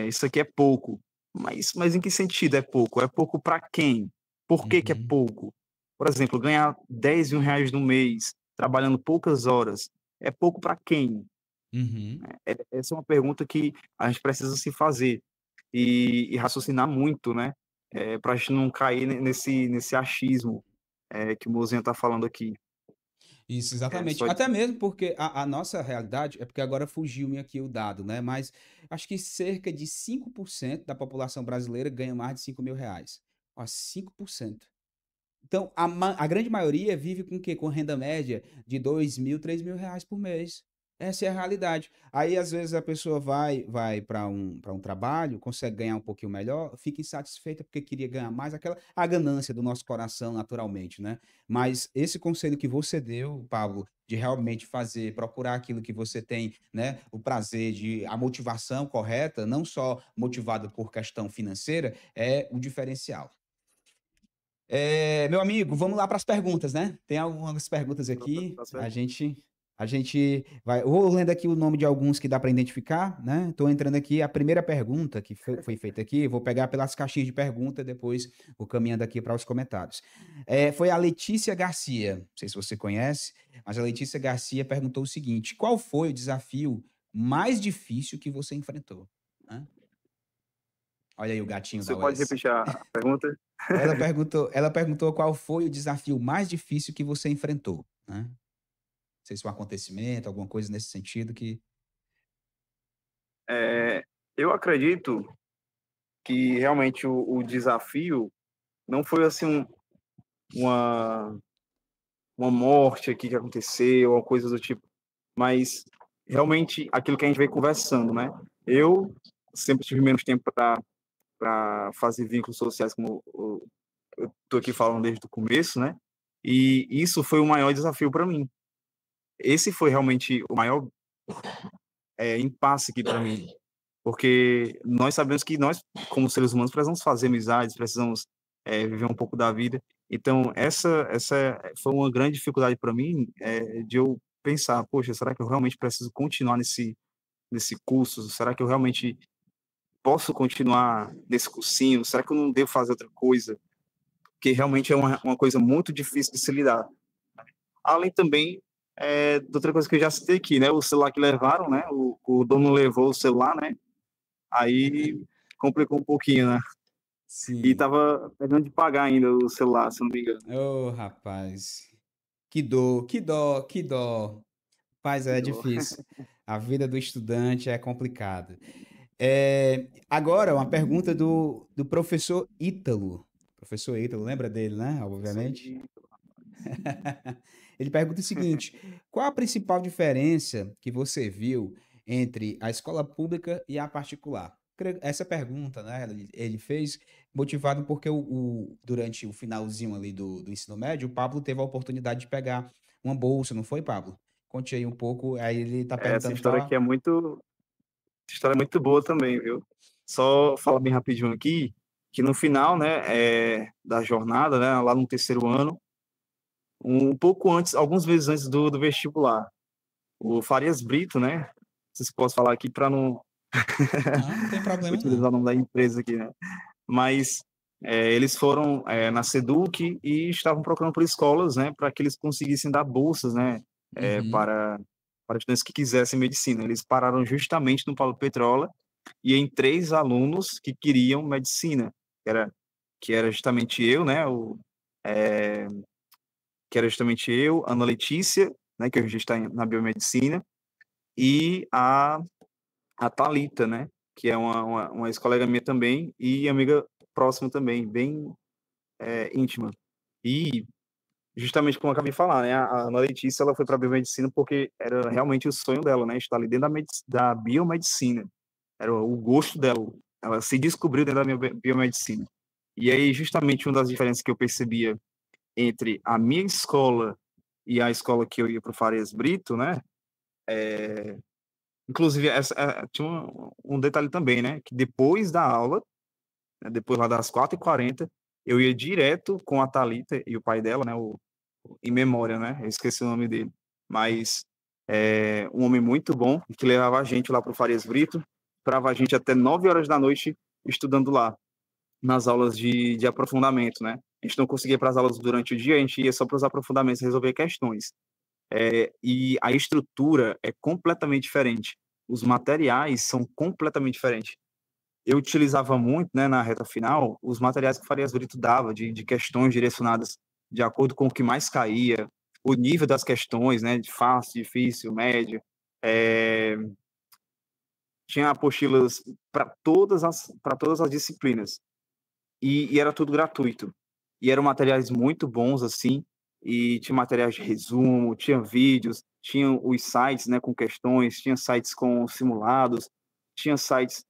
isso aqui é pouco. Mas em que sentido é pouco? É pouco para quem? Por que é Uhum. pouco? Por exemplo, ganhar R$ 10.000 no mês, trabalhando poucas horas, é pouco para quem? Uhum. Essa é uma pergunta que a gente precisa se fazer e raciocinar muito, né? Para a gente não cair nesse achismo que o Mozinho está falando aqui. Isso, exatamente. Só Até de... mesmo porque a nossa realidade, é porque agora fugiu-me aqui o dado, né? Mas acho que cerca de 5% da população brasileira ganha mais de R$ 5.000. Ó, 5%. Então, a grande maioria vive com o quê? Com renda média de R$ 2.000, R$ 3.000 por mês. Essa é a realidade. Aí, às vezes, a pessoa vai para um trabalho, consegue ganhar um pouquinho melhor, fica insatisfeita porque queria ganhar mais, aquela a ganância do nosso coração, naturalmente, né? Mas esse conselho que você deu, Pablo, de realmente fazer, procurar aquilo que você tem, né? O prazer de, a motivação correta, não só motivada por questão financeira, é o diferencial. Meu amigo, vamos lá para as perguntas, né? Tem algumas perguntas aqui. A gente vai. Eu vou lendo aqui o nome de alguns que dá para identificar, né? Estou entrando aqui. A primeira pergunta que foi feita aqui, vou pegar pelas caixinhas de pergunta, depois vou caminhando aqui para os comentários. Foi a Letícia Garcia. Não sei se você conhece, mas a Letícia Garcia perguntou o seguinte: qual foi o desafio mais difícil que você enfrentou? Né? Olha aí o gatinho Você da pode Wes. repetir a pergunta? Ela perguntou qual foi o desafio mais difícil que você enfrentou, né? Não sei se um acontecimento, alguma coisa nesse sentido que. É, eu acredito que realmente o desafio não foi assim uma, uma morte aqui que aconteceu, ou coisa do tipo, mas realmente aquilo que a gente veio conversando, né? Eu sempre tive menos tempo para fazer vínculos sociais, como eu estou aqui falando desde o começo, né? E isso foi o maior desafio para mim. Esse foi realmente o maior impasse aqui para mim, porque nós sabemos que nós, como seres humanos, precisamos fazer amizades, precisamos viver um pouco da vida. Então, essa foi uma grande dificuldade para mim, de eu pensar, poxa, será que eu realmente preciso continuar nesse curso? Será que eu realmente posso continuar nesse cursinho? Será que eu não devo fazer outra coisa? Porque realmente é uma coisa muito difícil de se lidar. Além também de outra coisa que eu já citei aqui, né? O celular que levaram, né? O dono levou o celular, né? Aí complicou um pouquinho, né? E Sim. tava pegando de pagar ainda o celular, se não me engano. Ô, rapaz. Que dor, que dó, que dó. Rapaz, é Então, difícil. A vida do estudante é complicada. Agora, uma pergunta do professor Ítalo. Professor Ítalo, lembra dele, né? isso Obviamente. aí. Ele pergunta o seguinte: qual a principal diferença que você viu entre a escola pública e a particular? Essa pergunta, né, ele fez motivado porque durante o finalzinho ali do ensino médio, o Pablo teve a oportunidade de pegar uma bolsa, não foi, Pablo? Conte aí um pouco, aí ele está Essa perguntando história qual. aqui história é muito boa também, viu? Só falar bem rapidinho aqui, que no final, né, da jornada, né, lá no terceiro ano, um pouco antes, alguns meses antes do vestibular, o Farias Brito, né, não sei se posso falar aqui para não Não, não tem problema não. utilizar o nome da empresa aqui, né, mas eles foram na Seduc e estavam procurando por escolas, né, para que eles conseguissem dar bolsas, né, Uhum. para estudantes que quisessem medicina. Eles pararam justamente no Paulo Petrola e em 3 alunos que queriam medicina, que era justamente eu, né, é, que era justamente eu, Ana Letícia, né, que a gente está na biomedicina, e a Thalita, né, que é uma ex-colega minha também e amiga próxima também, bem íntima. E justamente como eu acabei de falar, né, a Ana Letícia, ela foi para a biomedicina porque era realmente o sonho dela, né, estar ali dentro da biomedicina. Era o gosto dela. Ela se descobriu dentro da biomedicina. E aí, justamente, uma das diferenças que eu percebia entre a minha escola e a escola que eu ia para o Farias Brito, né? Inclusive, tinha um detalhe também, né? Que depois da aula, né, depois lá das 4h40, eu ia direto com a Thalita e o pai dela, né? Em memória, né? Eu esqueci o nome dele. Mas um homem muito bom, que levava a gente lá para o Farias Brito, parava a gente até 9 horas da noite estudando lá, nas aulas de aprofundamento, né? A gente não conseguia ir para as aulas durante o dia, a gente ia só para os aprofundamentos resolver questões. E a estrutura é completamente diferente. Os materiais são completamente diferentes. Eu utilizava muito, né, na reta final, os materiais que o Farias Brito dava, de questões direcionadas de acordo com o que mais caía, o nível das questões, né, de fácil, difícil, médio. É, tinha apostilas para todas as disciplinas. E era tudo gratuito. E eram materiais muito bons, assim, e tinha materiais de resumo, tinha vídeos, tinha os sites, né, com questões, tinha sites com simulados, tinha sites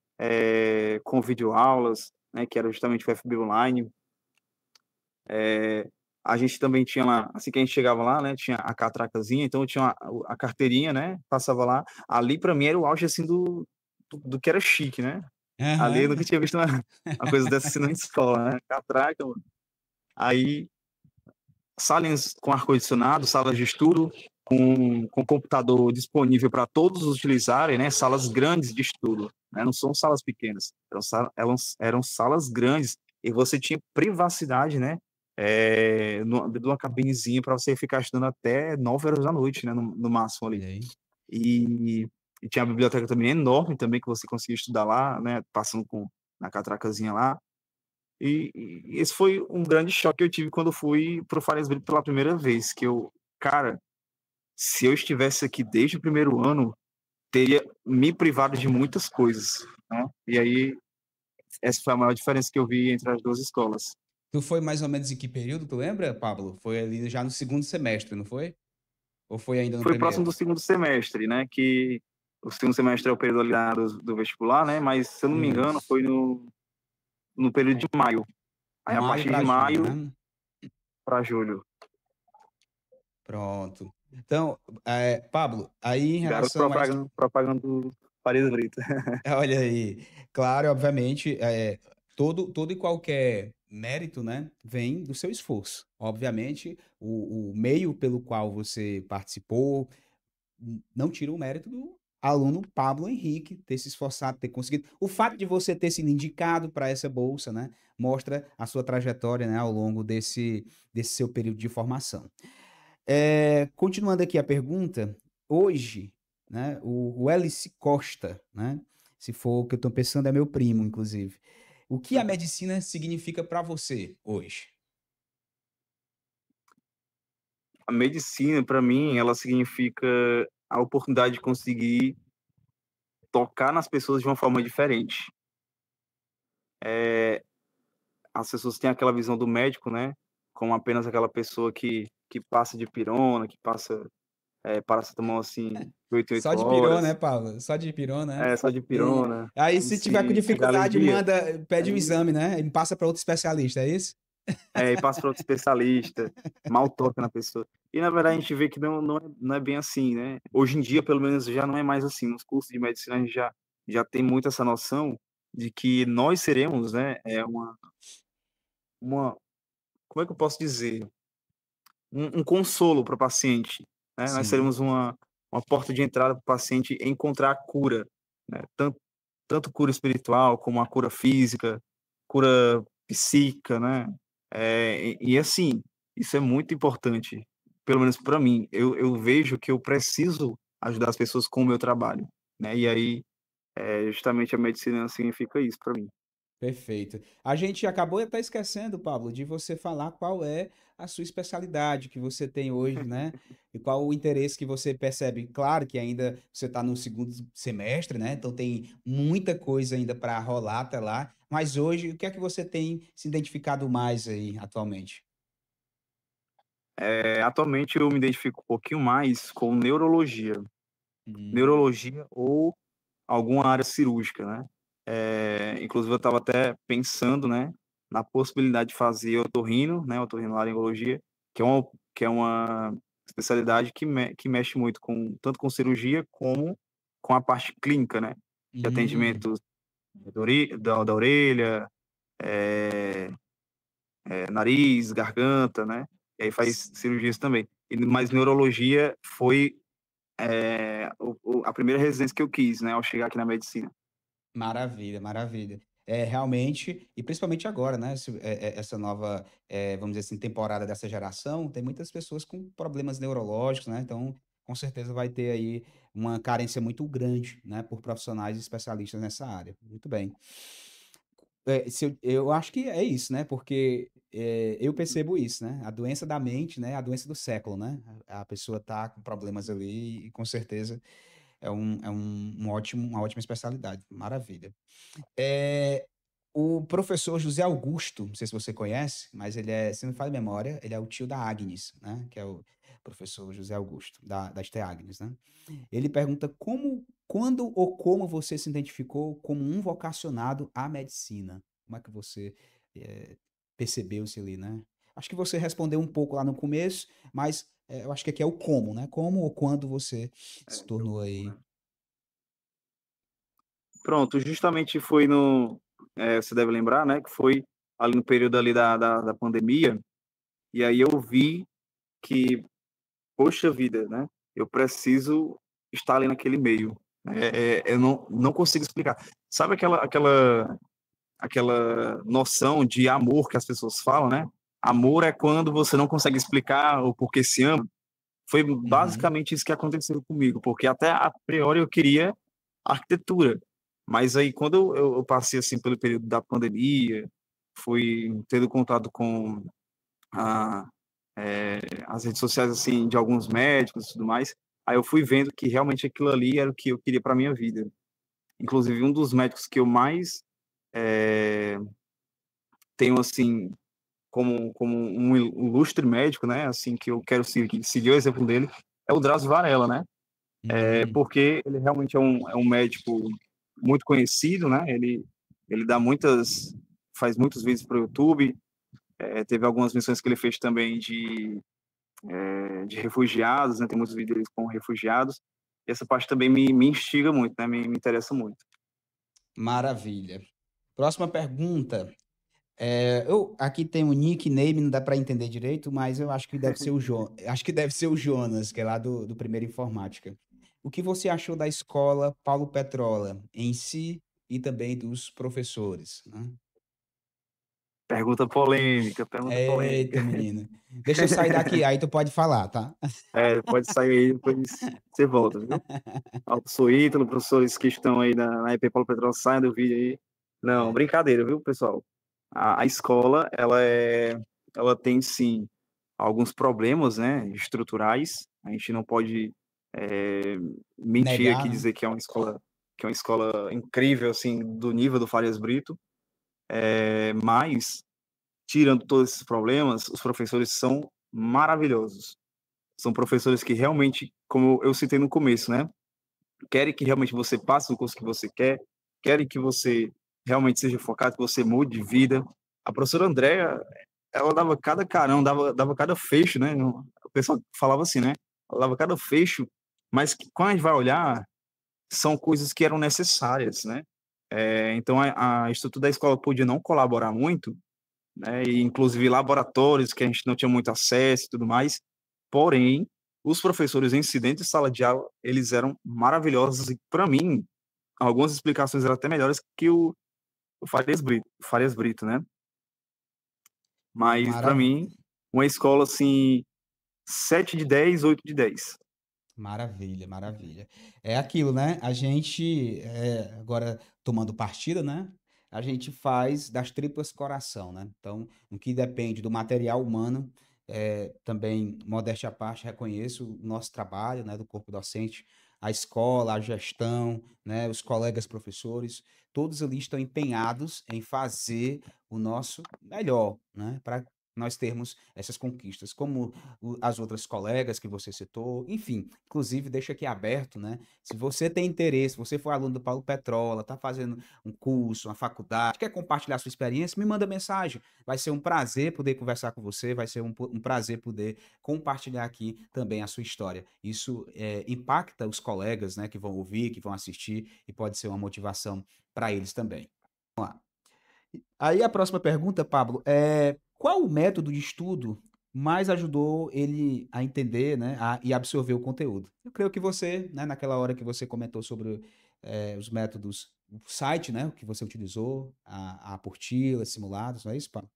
com videoaulas, né, que era justamente o FB Online. A gente também tinha lá, assim que a gente chegava lá, né, tinha a catracazinha, então eu tinha a carteirinha, né, passava lá. Ali para mim era o auge assim do que era chique, né? Ali eu Aham. nunca tinha visto uma coisa dessa assim na escola, né? Catraca, mano. Aí salas com ar-condicionado, salas de estudo, com computador disponível para todos utilizarem, né? Salas grandes de estudo, né? Não são salas pequenas, eram salas grandes e você tinha privacidade, né? De uma cabinezinha para você ficar estudando até 9 horas da noite, né? No máximo ali. Olha aí. E, e tinha a biblioteca também enorme também que você conseguia estudar lá, né? Passando na catracazinha lá. E esse foi um grande choque que eu tive quando fui pro Farias Brito pela primeira vez, que cara, se eu estivesse aqui desde o primeiro ano, teria me privado de muitas coisas, né? E aí, essa foi a maior diferença que eu vi entre as duas escolas. Tu foi mais ou menos em que período, tu lembra, Pablo? Foi ali já no segundo semestre, não foi? Ou foi ainda no Foi próximo primeiro? do segundo semestre, né? Que o segundo semestre é o período ali do vestibular, né? Mas, se eu não me engano, Isso. foi no período de maio. Aí, a Maio partir de para julho, maio né? para julho. Pronto. Então, Pablo, aí em Garoto relação a isso, propaganda do Farias Brito. olha aí, claro, obviamente, todo e qualquer mérito, né, vem do seu esforço. Obviamente, o meio pelo qual você participou não tira o mérito do aluno Pablo Henrique ter se esforçado, ter conseguido. O fato de você ter sido indicado para essa bolsa, né, mostra a sua trajetória, né, ao longo desse seu período de formação. Continuando aqui a pergunta, hoje, né, o Hélice Costa, né, se for o que eu estou pensando, é meu primo, inclusive. O que a medicina significa para você hoje? A medicina, para mim, ela significa a oportunidade de conseguir tocar nas pessoas de uma forma diferente. As pessoas têm aquela visão do médico, né, como apenas aquela pessoa que passa de pirona, que passa paracetamol assim, 8 em Só 8 de pirona, né, horas, Paulo? Só de pirona, né? só de E pirona, aí, como se tiver com se dá dificuldade, alergia. pede um Aí, exame, né? E passa para outro especialista, é isso? e passa para outro especialista, mal toca na pessoa. E na verdade a gente vê que não é bem assim, né? Hoje em dia, pelo menos, já não é mais assim. Nos cursos de medicina a gente já tem muito essa noção de que nós seremos, né, uma como é que eu posso dizer? Um consolo para o paciente, né? Nós Sim. seremos uma porta de entrada para o paciente encontrar a cura, né? Tanto cura espiritual como a cura física, cura psíquica, né? E assim, isso é muito importante, pelo menos para mim. Eu vejo que eu preciso ajudar as pessoas com o meu trabalho, né? E aí, justamente a medicina significa isso para mim. Perfeito. A gente acabou até esquecendo, Pablo, de você falar qual é a sua especialidade que você tem hoje, né? E qual o interesse que você percebe. Claro que ainda você está no segundo semestre, né? Então tem muita coisa ainda para rolar até lá. Mas hoje, o que é que você tem se identificado mais aí atualmente? Atualmente eu me identifico um pouquinho mais com Hum, neurologia ou alguma área cirúrgica, né? Inclusive eu estava até pensando, né, na possibilidade de fazer otorrino, né, otorrinolaringologia, que é uma especialidade que mexe muito tanto com cirurgia como com a parte clínica, né, de hum, atendimento da orelha, é, nariz, garganta, né, e aí faz cirurgias também. Mas neurologia foi a primeira residência que eu quis, né, ao chegar aqui na medicina. maravilha, maravilha. É, realmente, e principalmente agora, né? Essa nova, vamos dizer assim, temporada dessa geração, tem muitas pessoas com problemas neurológicos, né? Então, com certeza vai ter aí uma carência muito grande, né? Por profissionais especialistas nessa área. Muito bem. Eu acho que é isso, né? Porque eu percebo isso, né? A doença da mente, né? A doença do século, né? A pessoa tá com problemas ali e com certeza é uma ótima especialidade. Maravilha. É, O professor José Augusto, não sei se você conhece, mas ele é, se não me falha a memória, ele é o tio da Agnes, né? Que é o professor José Augusto, da Esté Agnes, né? Ele pergunta quando ou como você se identificou como um vocacionado à medicina? Como é que você eh, percebeu-se ali, né? Acho que você respondeu um pouco lá no começo, mas eu acho que aqui é o como, né? Como ou quando você se tornou aí. Pronto, justamente foi no, você deve lembrar, né, que foi ali no período ali da pandemia, e aí eu vi que, poxa vida, né, eu preciso estar ali naquele meio. Eu não consigo explicar. Sabe aquela noção de amor que as pessoas falam, né? Amor é quando você não consegue explicar o porquê se ama. Foi Uhum. basicamente isso que aconteceu comigo, porque até a priori eu queria arquitetura, mas aí quando eu passei assim pelo período da pandemia, fui tendo contato com a, as redes sociais assim de alguns médicos e tudo mais, aí eu fui vendo que realmente aquilo ali era o que eu queria para minha vida. Inclusive um dos médicos que eu mais é, tenho assim como um ilustre médico, né, assim que eu quero seguir o exemplo dele, é o Drauzio Varella, né? Hum. Porque ele realmente é um médico muito conhecido, né? Ele faz muitos vídeos para o YouTube. Teve algumas missões que ele fez também de refugiados, né? Tem muitos vídeos dele com refugiados. E essa parte também me instiga muito, né? Me interessa muito. Maravilha. Próxima pergunta. Eu aqui tem um nickname, não dá para entender direito, mas eu acho que deve ser acho que deve ser o Jonas, que é lá do primeiro informática. O que você achou da escola Paulo Petrola em si e também dos professores, né? Pergunta polêmica. Eita, menina. Deixa eu sair daqui, aí tu pode falar, tá? Pode sair aí, depois você volta, viu? Ao professor Ítalo, professores que estão aí na EP Paulo Petrol, saiam do vídeo aí. Não, É, brincadeira, viu, pessoal? A escola, ela tem sim alguns problemas, né, estruturais. A gente não pode é, mentir negar, aqui e né? dizer que é uma escola incrível, assim, do nível do Farias Brito. Mas, tirando todos esses problemas, os professores são maravilhosos. São professores que realmente, como eu citei no começo, né, querem que realmente você passe no curso que você quer, querem que você realmente seja focado, que você mude de vida. A professora Andréa, ela dava cada carão, dava cada fecho, né? O pessoal falava assim, né? Ela dava cada fecho, mas que, quando a gente vai olhar, são coisas que eram necessárias, né? Então, a estrutura da escola podia não colaborar muito, né? E, inclusive, laboratórios que a gente não tinha muito acesso e tudo mais, porém, os professores em si dentro de sala de aula, eles eram maravilhosos e, para mim, algumas explicações eram até melhores que o Farias Brito, né? Mas, para mim, Maravilha. uma escola, assim, 7 de 10, 8 de 10. Maravilha, maravilha. É aquilo, né? A gente, agora tomando partida, né? A gente faz das tripas coração, né? Então, no que depende do material humano, também, modéstia à parte, reconheço o nosso trabalho, né? Do corpo docente, a escola, a gestão, né? Os colegas professores, todos ali estão empenhados em fazer o nosso melhor, né? Para nós termos essas conquistas, como as outras colegas que você citou, enfim, inclusive deixa aqui aberto, né? Se você tem interesse, você for aluno do Paulo Petrola, está fazendo um curso, uma faculdade, quer compartilhar sua experiência, me manda mensagem. Vai ser um prazer poder conversar com você, vai ser um prazer poder compartilhar aqui também a sua história. Isso impacta os colegas, né, que vão ouvir, que vão assistir e pode ser uma motivação para eles também. Vamos lá. Aí a próxima pergunta, Pablo, qual o método de estudo mais ajudou ele a entender, né, e absorver o conteúdo? Eu creio que você, né, naquela hora que você comentou sobre os métodos, o site, né, o que você utilizou, a apostila, simulados, não é isso, Pablo?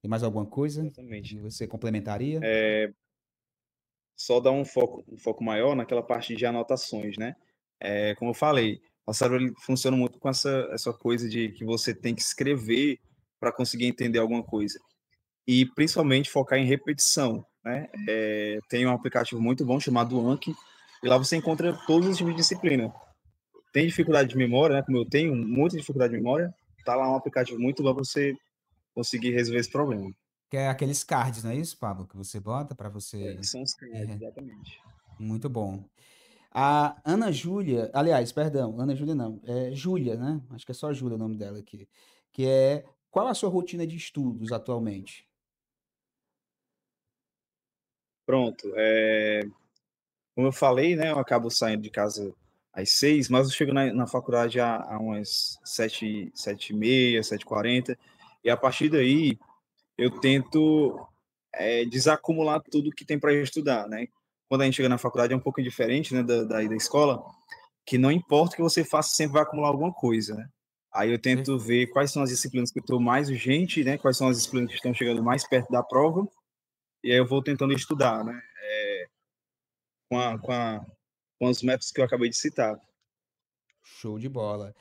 Tem mais alguma coisa Exatamente. que você complementaria? Só dar um foco maior naquela parte de anotações, né? Como eu falei, o cérebro ele funciona muito com essa coisa de que você tem que escrever para conseguir entender alguma coisa. E principalmente focar em repetição, né? Tem um aplicativo muito bom chamado Anki, e lá você encontra todos os tipos de disciplina. Tem dificuldade de memória, né? Como eu tenho muita dificuldade de memória, tá lá um aplicativo muito bom para você conseguir resolver esse problema. Que é aqueles cards, não é isso, Pablo, que você bota para você. São os cards, exatamente. Muito bom. A Ana Júlia, aliás, perdão, Ana Júlia não, é Júlia, né? Acho que é só Júlia o nome dela aqui. Que é, qual a sua rotina de estudos atualmente? Pronto. Como eu falei, né, eu acabo saindo de casa às 6, mas eu chego na faculdade a umas 7, 7h30, 7h40, e a partir daí eu tento desacumular tudo que tem para estudar, né? Quando a gente chega na faculdade é um pouco diferente, né, da escola, que não importa o que você faça, sempre vai acumular alguma coisa, né? Aí eu tento ver quais são as disciplinas que eu estou mais urgente, né? Quais são as disciplinas que estão chegando mais perto da prova, e aí eu vou tentando estudar, né? Com, a, com, a, com os métodos que eu acabei de citar. Show de bola.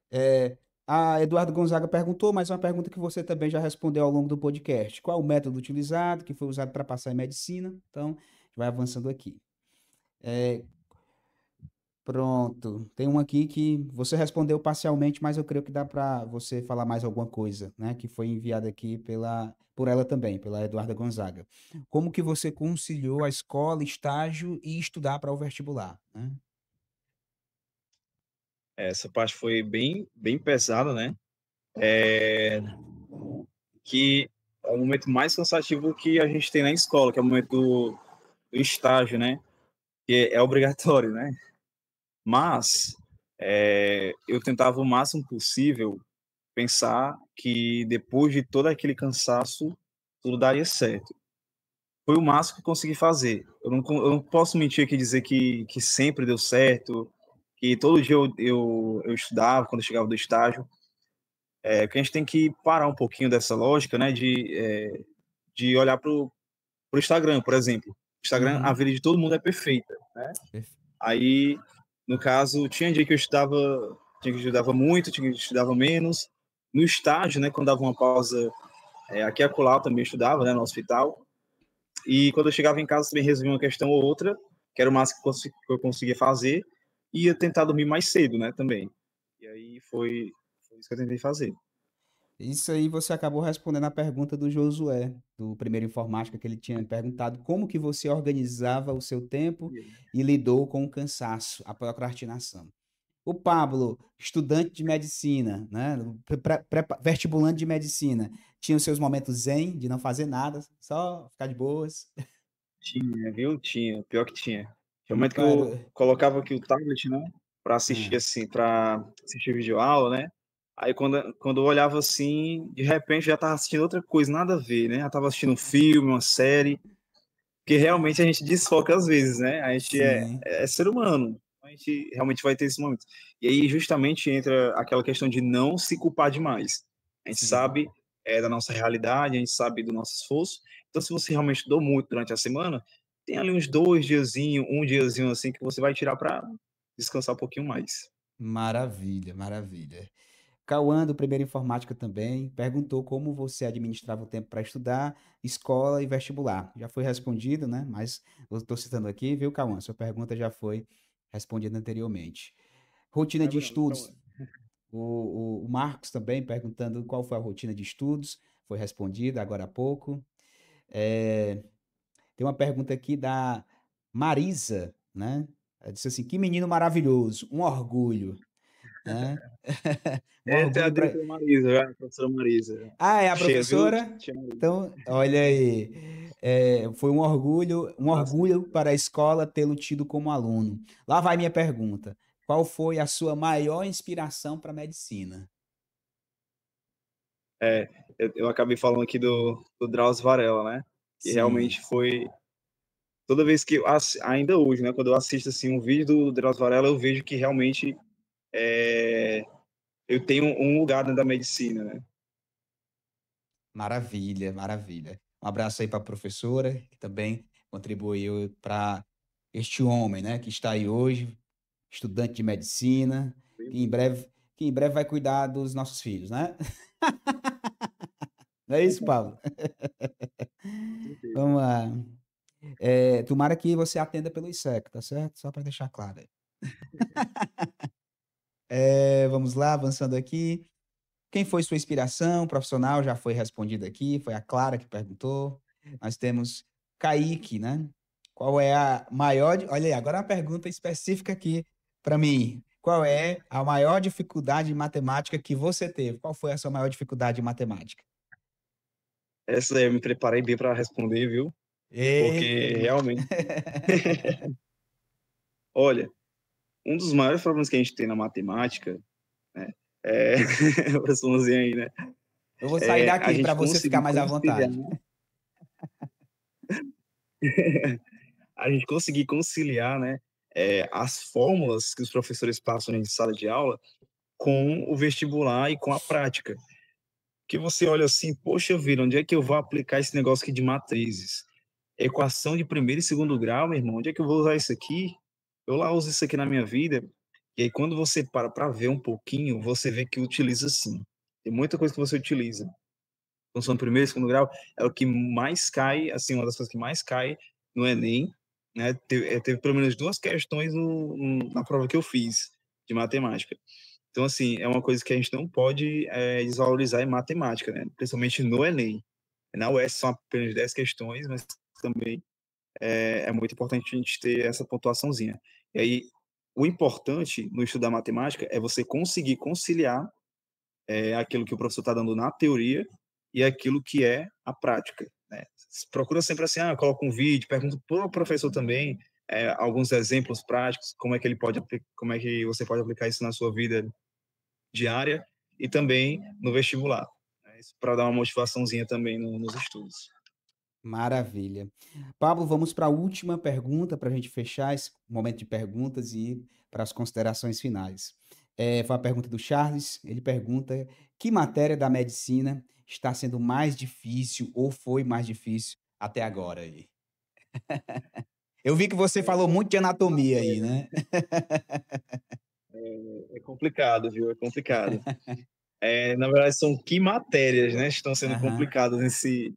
É, a Eduardo Gonzaga perguntou, mas uma pergunta que você também já respondeu ao longo do podcast. Qual o método utilizado, que foi usado para passar em medicina? Então, a gente vai avançando aqui. Pronto. Tem um aqui que você respondeu parcialmente, mas eu creio que dá para você falar mais alguma coisa, né? Que foi enviada aqui por ela também, pela Eduarda Gonzaga. Como que você conciliou a escola, estágio e estudar para o vestibular, né? Essa parte foi bem, bem pesada, né? Que é o momento mais cansativo que a gente tem na escola, que é o momento do estágio, né? Que é obrigatório, né? Mas eu tentava o máximo possível pensar que depois de todo aquele cansaço, tudo daria certo. Foi o máximo que consegui fazer. Eu não posso mentir aqui e dizer que sempre deu certo, que todo dia eu estudava quando eu chegava do estágio. Porque a gente tem que parar um pouquinho dessa lógica, né, de olhar para o Instagram, por exemplo. O Instagram, a Uhum. vida de todo mundo é perfeita, né? Perfe- Aí, no caso, tinha dia que eu estudava muito, tinha dia que eu estudava menos. No estágio, né, quando dava uma pausa, aqui e acolá eu também estudava, né, no hospital. E quando eu chegava em casa, também resolvia uma questão ou outra, que era o máximo que eu conseguia fazer, e ia tentar dormir mais cedo, né, também. E aí foi isso que eu tentei fazer. Isso aí você acabou respondendo a pergunta do Josué, do primeiro informática, que ele tinha perguntado como que você organizava o seu tempo e lidou com o cansaço, a procrastinação. O Pablo, estudante de medicina, né? Vestibulante de medicina, tinha os seus momentos zen de não fazer nada, só ficar de boas. Tinha, viu? Tinha, pior que tinha. Tinha um momento que Claro. eu colocava aqui o tablet, né, para assistir Ah, assim, para assistir videoaula, né? Aí quando eu olhava assim, de repente já tava assistindo outra coisa, nada a ver, né? Já tava assistindo um filme, uma série, porque realmente a gente desfoca às vezes, né? A gente sim, é ser humano, a gente realmente vai ter esse momento. E aí justamente entra aquela questão de não se culpar demais. A gente sim. sabe da nossa realidade, a gente sabe do nosso esforço. Então, se você realmente estudou muito durante a semana, tem ali uns 2 diazinho, um diazinho assim que você vai tirar para descansar um pouquinho mais. Maravilha, maravilha. Cauã, do Primeiro Informática também, perguntou como você administrava o tempo para estudar, escola e vestibular. Já foi respondido, né? Mas eu estou citando aqui, viu, Cauã? Sua pergunta já foi respondida anteriormente. Rotina de Caramba, estudos. O Marcos também perguntando qual foi a rotina de estudos. Foi respondida agora há pouco. É, tem uma pergunta aqui da Marisa, né? Ela disse assim: que menino maravilhoso, um orgulho, né? Um Essa é a orgulho para. doutora Marisa, a professora Marisa. Ah, é a Cheia, viu? professora? Tia Marisa. Então, olha aí. Foi um Abraço. orgulho para a escola tê-lo tido como aluno. Lá vai minha pergunta. Qual foi a sua maior inspiração para a medicina? Eu acabei falando aqui do Drauzio Varela, né? Que Sim, realmente foi toda vez que ainda hoje, né, quando eu assisto assim um vídeo do Drauzio Varela, eu vejo que realmente é, eu tenho um lugar dentro da medicina, né? maravilha, maravilha. Um abraço aí para a professora, que também contribuiu para este homem, né, que está aí hoje, estudante de medicina, que em breve vai cuidar dos nossos filhos, né? Não é isso, Paulo? Com certeza. Vamos lá. Tomara que você atenda pelo ISEC, tá certo? Só para deixar claro. Vamos lá, avançando aqui. Quem foi sua inspiração profissional? Já foi respondido aqui, foi a Clara que perguntou. Nós temos Kaique, né? Qual é a maior. Olha aí, agora uma pergunta específica aqui para mim. Qual é a maior dificuldade em matemática que você teve? Qual foi a sua maior dificuldade em matemática? Essa aí eu me preparei bem para responder, viu? Eita, Porque realmente, olha, um dos maiores problemas que a gente tem na matemática, né, é, o professorzinho aí, né, eu vou sair é a daqui para gente você ficar conseguir mais à conciliar, vontade. a gente conseguir conciliar, né, as fórmulas que os professores passam em sala de aula com o vestibular e com a prática. Que você olha assim, poxa vida, onde é que eu vou aplicar esse negócio aqui de matrizes? Equação de primeiro e segundo grau, meu irmão, onde é que eu vou usar isso aqui? Eu lá uso isso aqui na minha vida. E aí, quando você para ver um pouquinho, você vê que utiliza sim. Tem muita coisa que você utiliza. Função do primeiro e segundo grau é o que mais cai, assim, uma das coisas que mais cai no Enem, né? Teve pelo menos duas questões na prova que eu fiz de matemática. Então, assim, é uma coisa que a gente não pode desvalorizar em matemática, né? Principalmente no Enem. Na UES são apenas 10 questões, mas também é muito importante a gente ter essa pontuaçãozinha. E aí, o importante no estudo da matemática é você conseguir conciliar aquilo que o professor está dando na teoria e aquilo que é a prática. Né? Procura sempre assim, coloca um vídeo, pergunta para o professor também alguns exemplos práticos, como é que você pode aplicar isso na sua vida diária e também no vestibular, né? Para dar uma motivaçãozinha também nos estudos. Maravilha. Pablo, vamos para a última pergunta para a gente fechar esse momento de perguntas e ir para as considerações finais. Foi a pergunta do Charles. Ele pergunta: que matéria da medicina está sendo mais difícil ou foi mais difícil até agora aí? Eu vi que você falou muito de anatomia aí, né? É complicado, viu? É complicado. Na verdade, são que matérias, né, estão sendo Aham. complicadas nesse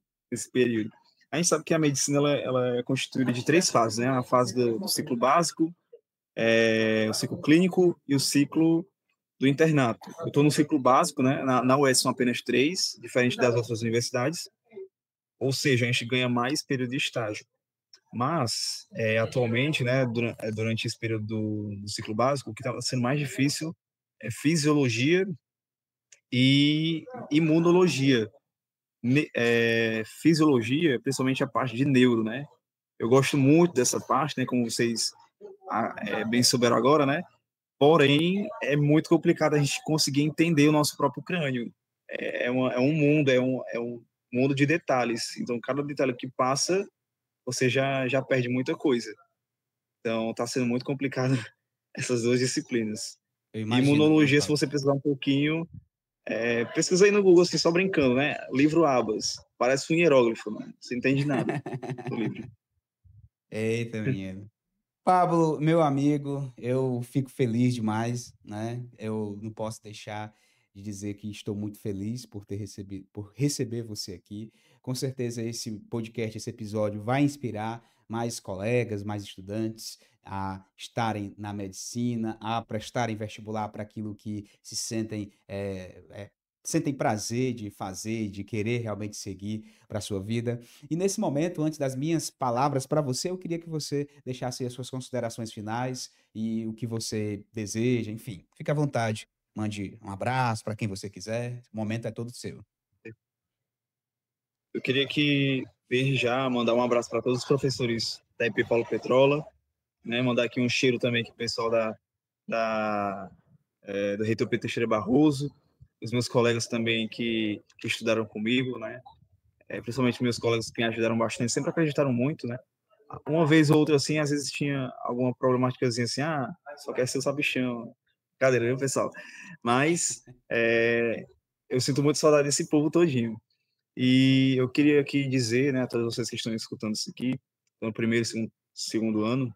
período. A gente sabe que a medicina ela é constituída de três fases, né? A fase do ciclo básico, o ciclo clínico e o ciclo do internato. Eu estou no ciclo básico, né? Na UES são apenas três, diferente das outras universidades, ou seja, a gente ganha mais período de estágio. Mas, atualmente, né, durante esse período do ciclo básico, o que está sendo mais difícil é fisiologia e imunologia. Fisiologia, principalmente a parte de neuro, né? Eu gosto muito dessa parte, né? Como vocês bem souberam agora, né? Porém, é muito complicado a gente conseguir entender o nosso próprio crânio. É um mundo, é um mundo de detalhes. Então, cada detalhe que passa, você já perde muita coisa. Então, está sendo muito complicado essas duas disciplinas. Eu E imagino, viu, imunologia, se Pablo? você precisar um pouquinho, pesquisa aí no Google, assim, só brincando, né? Livro Abas. Parece um hieróglifo, mano. Você não entende nada do livro. Eita, menino. Pablo, meu amigo, eu fico feliz demais, né? Eu não posso deixar de dizer que estou muito feliz por ter recebido, por receber você aqui. Com certeza esse podcast, esse episódio vai inspirar mais colegas, mais estudantes a estarem na medicina, a prestarem vestibular para aquilo que se sentem sentem prazer de fazer, de querer realmente seguir para a sua vida. E nesse momento, antes das minhas palavras para você, eu queria que você deixasse as suas considerações finais e o que você deseja, enfim, fique à vontade. Mande um abraço para quem você quiser. O momento é todo seu. Eu queria que, desde já, mandar um abraço para todos os professores da IP Paulo Petrola, né? Mandar aqui um cheiro também para o pessoal da, do Reitor Pedro Teixeira Barroso, os meus colegas também que estudaram comigo, né? Principalmente meus colegas que me ajudaram bastante, sempre acreditaram muito, né? Uma vez ou outra, assim, às vezes tinha alguma problemáticazinha assim, só quer ser o sabichão. Cadeira, viu, pessoal? Mas eu sinto muito saudade desse povo todinho. E eu queria aqui dizer, né, a todos vocês que estão escutando isso aqui, no primeiro e segundo ano,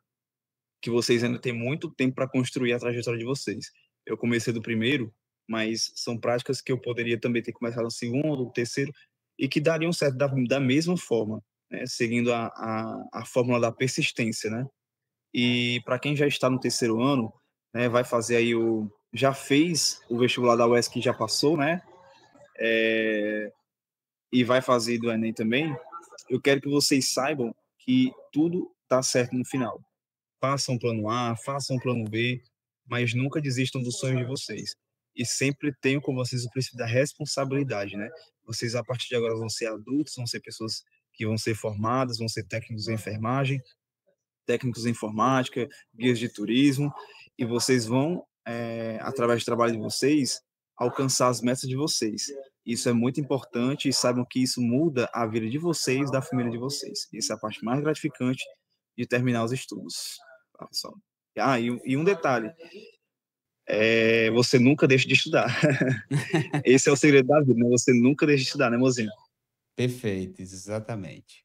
que vocês ainda têm muito tempo para construir a trajetória de vocês. Eu comecei do primeiro, mas são práticas que eu poderia também ter começado no segundo, terceiro, e que dariam certo da mesma forma, né, seguindo a fórmula da persistência, né? E para quem já está no terceiro ano, né, vai fazer aí já fez o vestibular da UESC que já passou, né? e vai fazer do Enem também, eu quero que vocês saibam que tudo está certo no final. Façam um plano A, façam um plano B, mas nunca desistam dos sonhos de vocês. E sempre tenham com vocês o princípio da responsabilidade, né? Vocês, a partir de agora, vão ser adultos, vão ser pessoas que vão ser formadas, vão ser técnicos em enfermagem, técnicos em informática, guias de turismo, e vocês vão, através do trabalho de vocês, alcançar as metas de vocês. Isso é muito importante e saibam que isso muda a vida de vocês, da família de vocês. Isso é a parte mais gratificante de terminar os estudos. Tá, pessoal? E um detalhe, você nunca deixa de estudar. Esse é o segredo da vida, né? Você nunca deixa de estudar, né, mozinho? Perfeito, exatamente.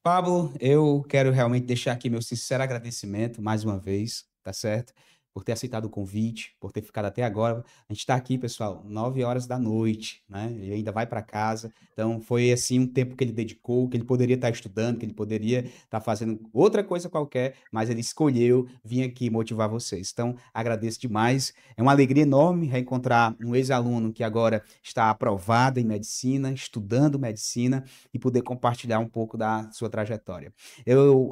Pablo, eu quero realmente deixar aqui meu sincero agradecimento mais uma vez, tá certo? Por ter aceitado o convite, por ter ficado até agora. A gente está aqui, pessoal, 9 horas da noite, né? Ele ainda vai para casa. Então, foi assim um tempo que ele dedicou, que ele poderia estar estudando, que ele poderia estar fazendo outra coisa qualquer, mas ele escolheu vir aqui motivar vocês. Então, agradeço demais. É uma alegria enorme reencontrar um ex-aluno que agora está aprovado em medicina, estudando medicina e poder compartilhar um pouco da sua trajetória.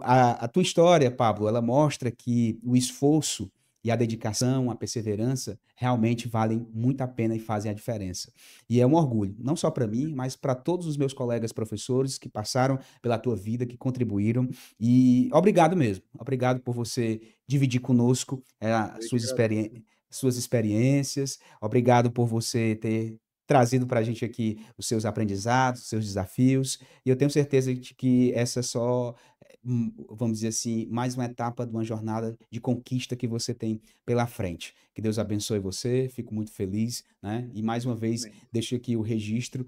A tua história, Pablo, ela mostra que o esforço e a dedicação, a perseverança realmente valem muito a pena e fazem a diferença. E é um orgulho, não só para mim, mas para todos os meus colegas professores que passaram pela tua vida, que contribuíram. E obrigado mesmo. Obrigado por você dividir conosco suas experiências. Obrigado por você ter trazido para a gente aqui os seus aprendizados, os seus desafios. E eu tenho certeza de que essa é só, vamos dizer assim, mais uma etapa de uma jornada de conquista que você tem pela frente. Que Deus abençoe você, fico muito feliz, né? E mais uma vez, deixo aqui o registro,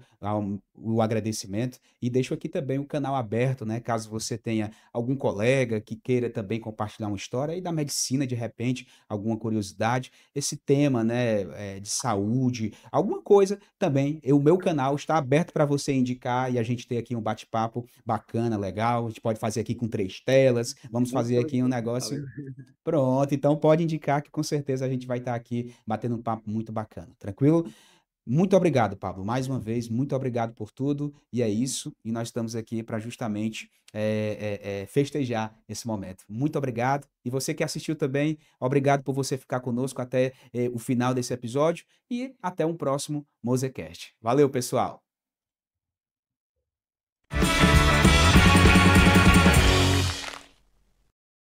o agradecimento, e deixo aqui também o canal aberto, né? Caso você tenha algum colega que queira também compartilhar uma história aí da medicina, de repente, alguma curiosidade, esse tema, né, de saúde, alguma coisa também, o meu canal está aberto para você indicar e a gente ter aqui um bate-papo bacana, legal. A gente pode fazer aqui com 3 telas. Vamos fazer aqui um negócio. Pronto, então pode indicar que com certeza a gente vai estar aqui batendo um papo muito bacana. Tranquilo? Muito obrigado, Pablo. Mais uma vez, muito obrigado por tudo. E é isso. E nós estamos aqui para justamente festejar esse momento. Muito obrigado. E você que assistiu também, obrigado por você ficar conosco até o final desse episódio. E até um próximo Mosecast. Valeu, pessoal.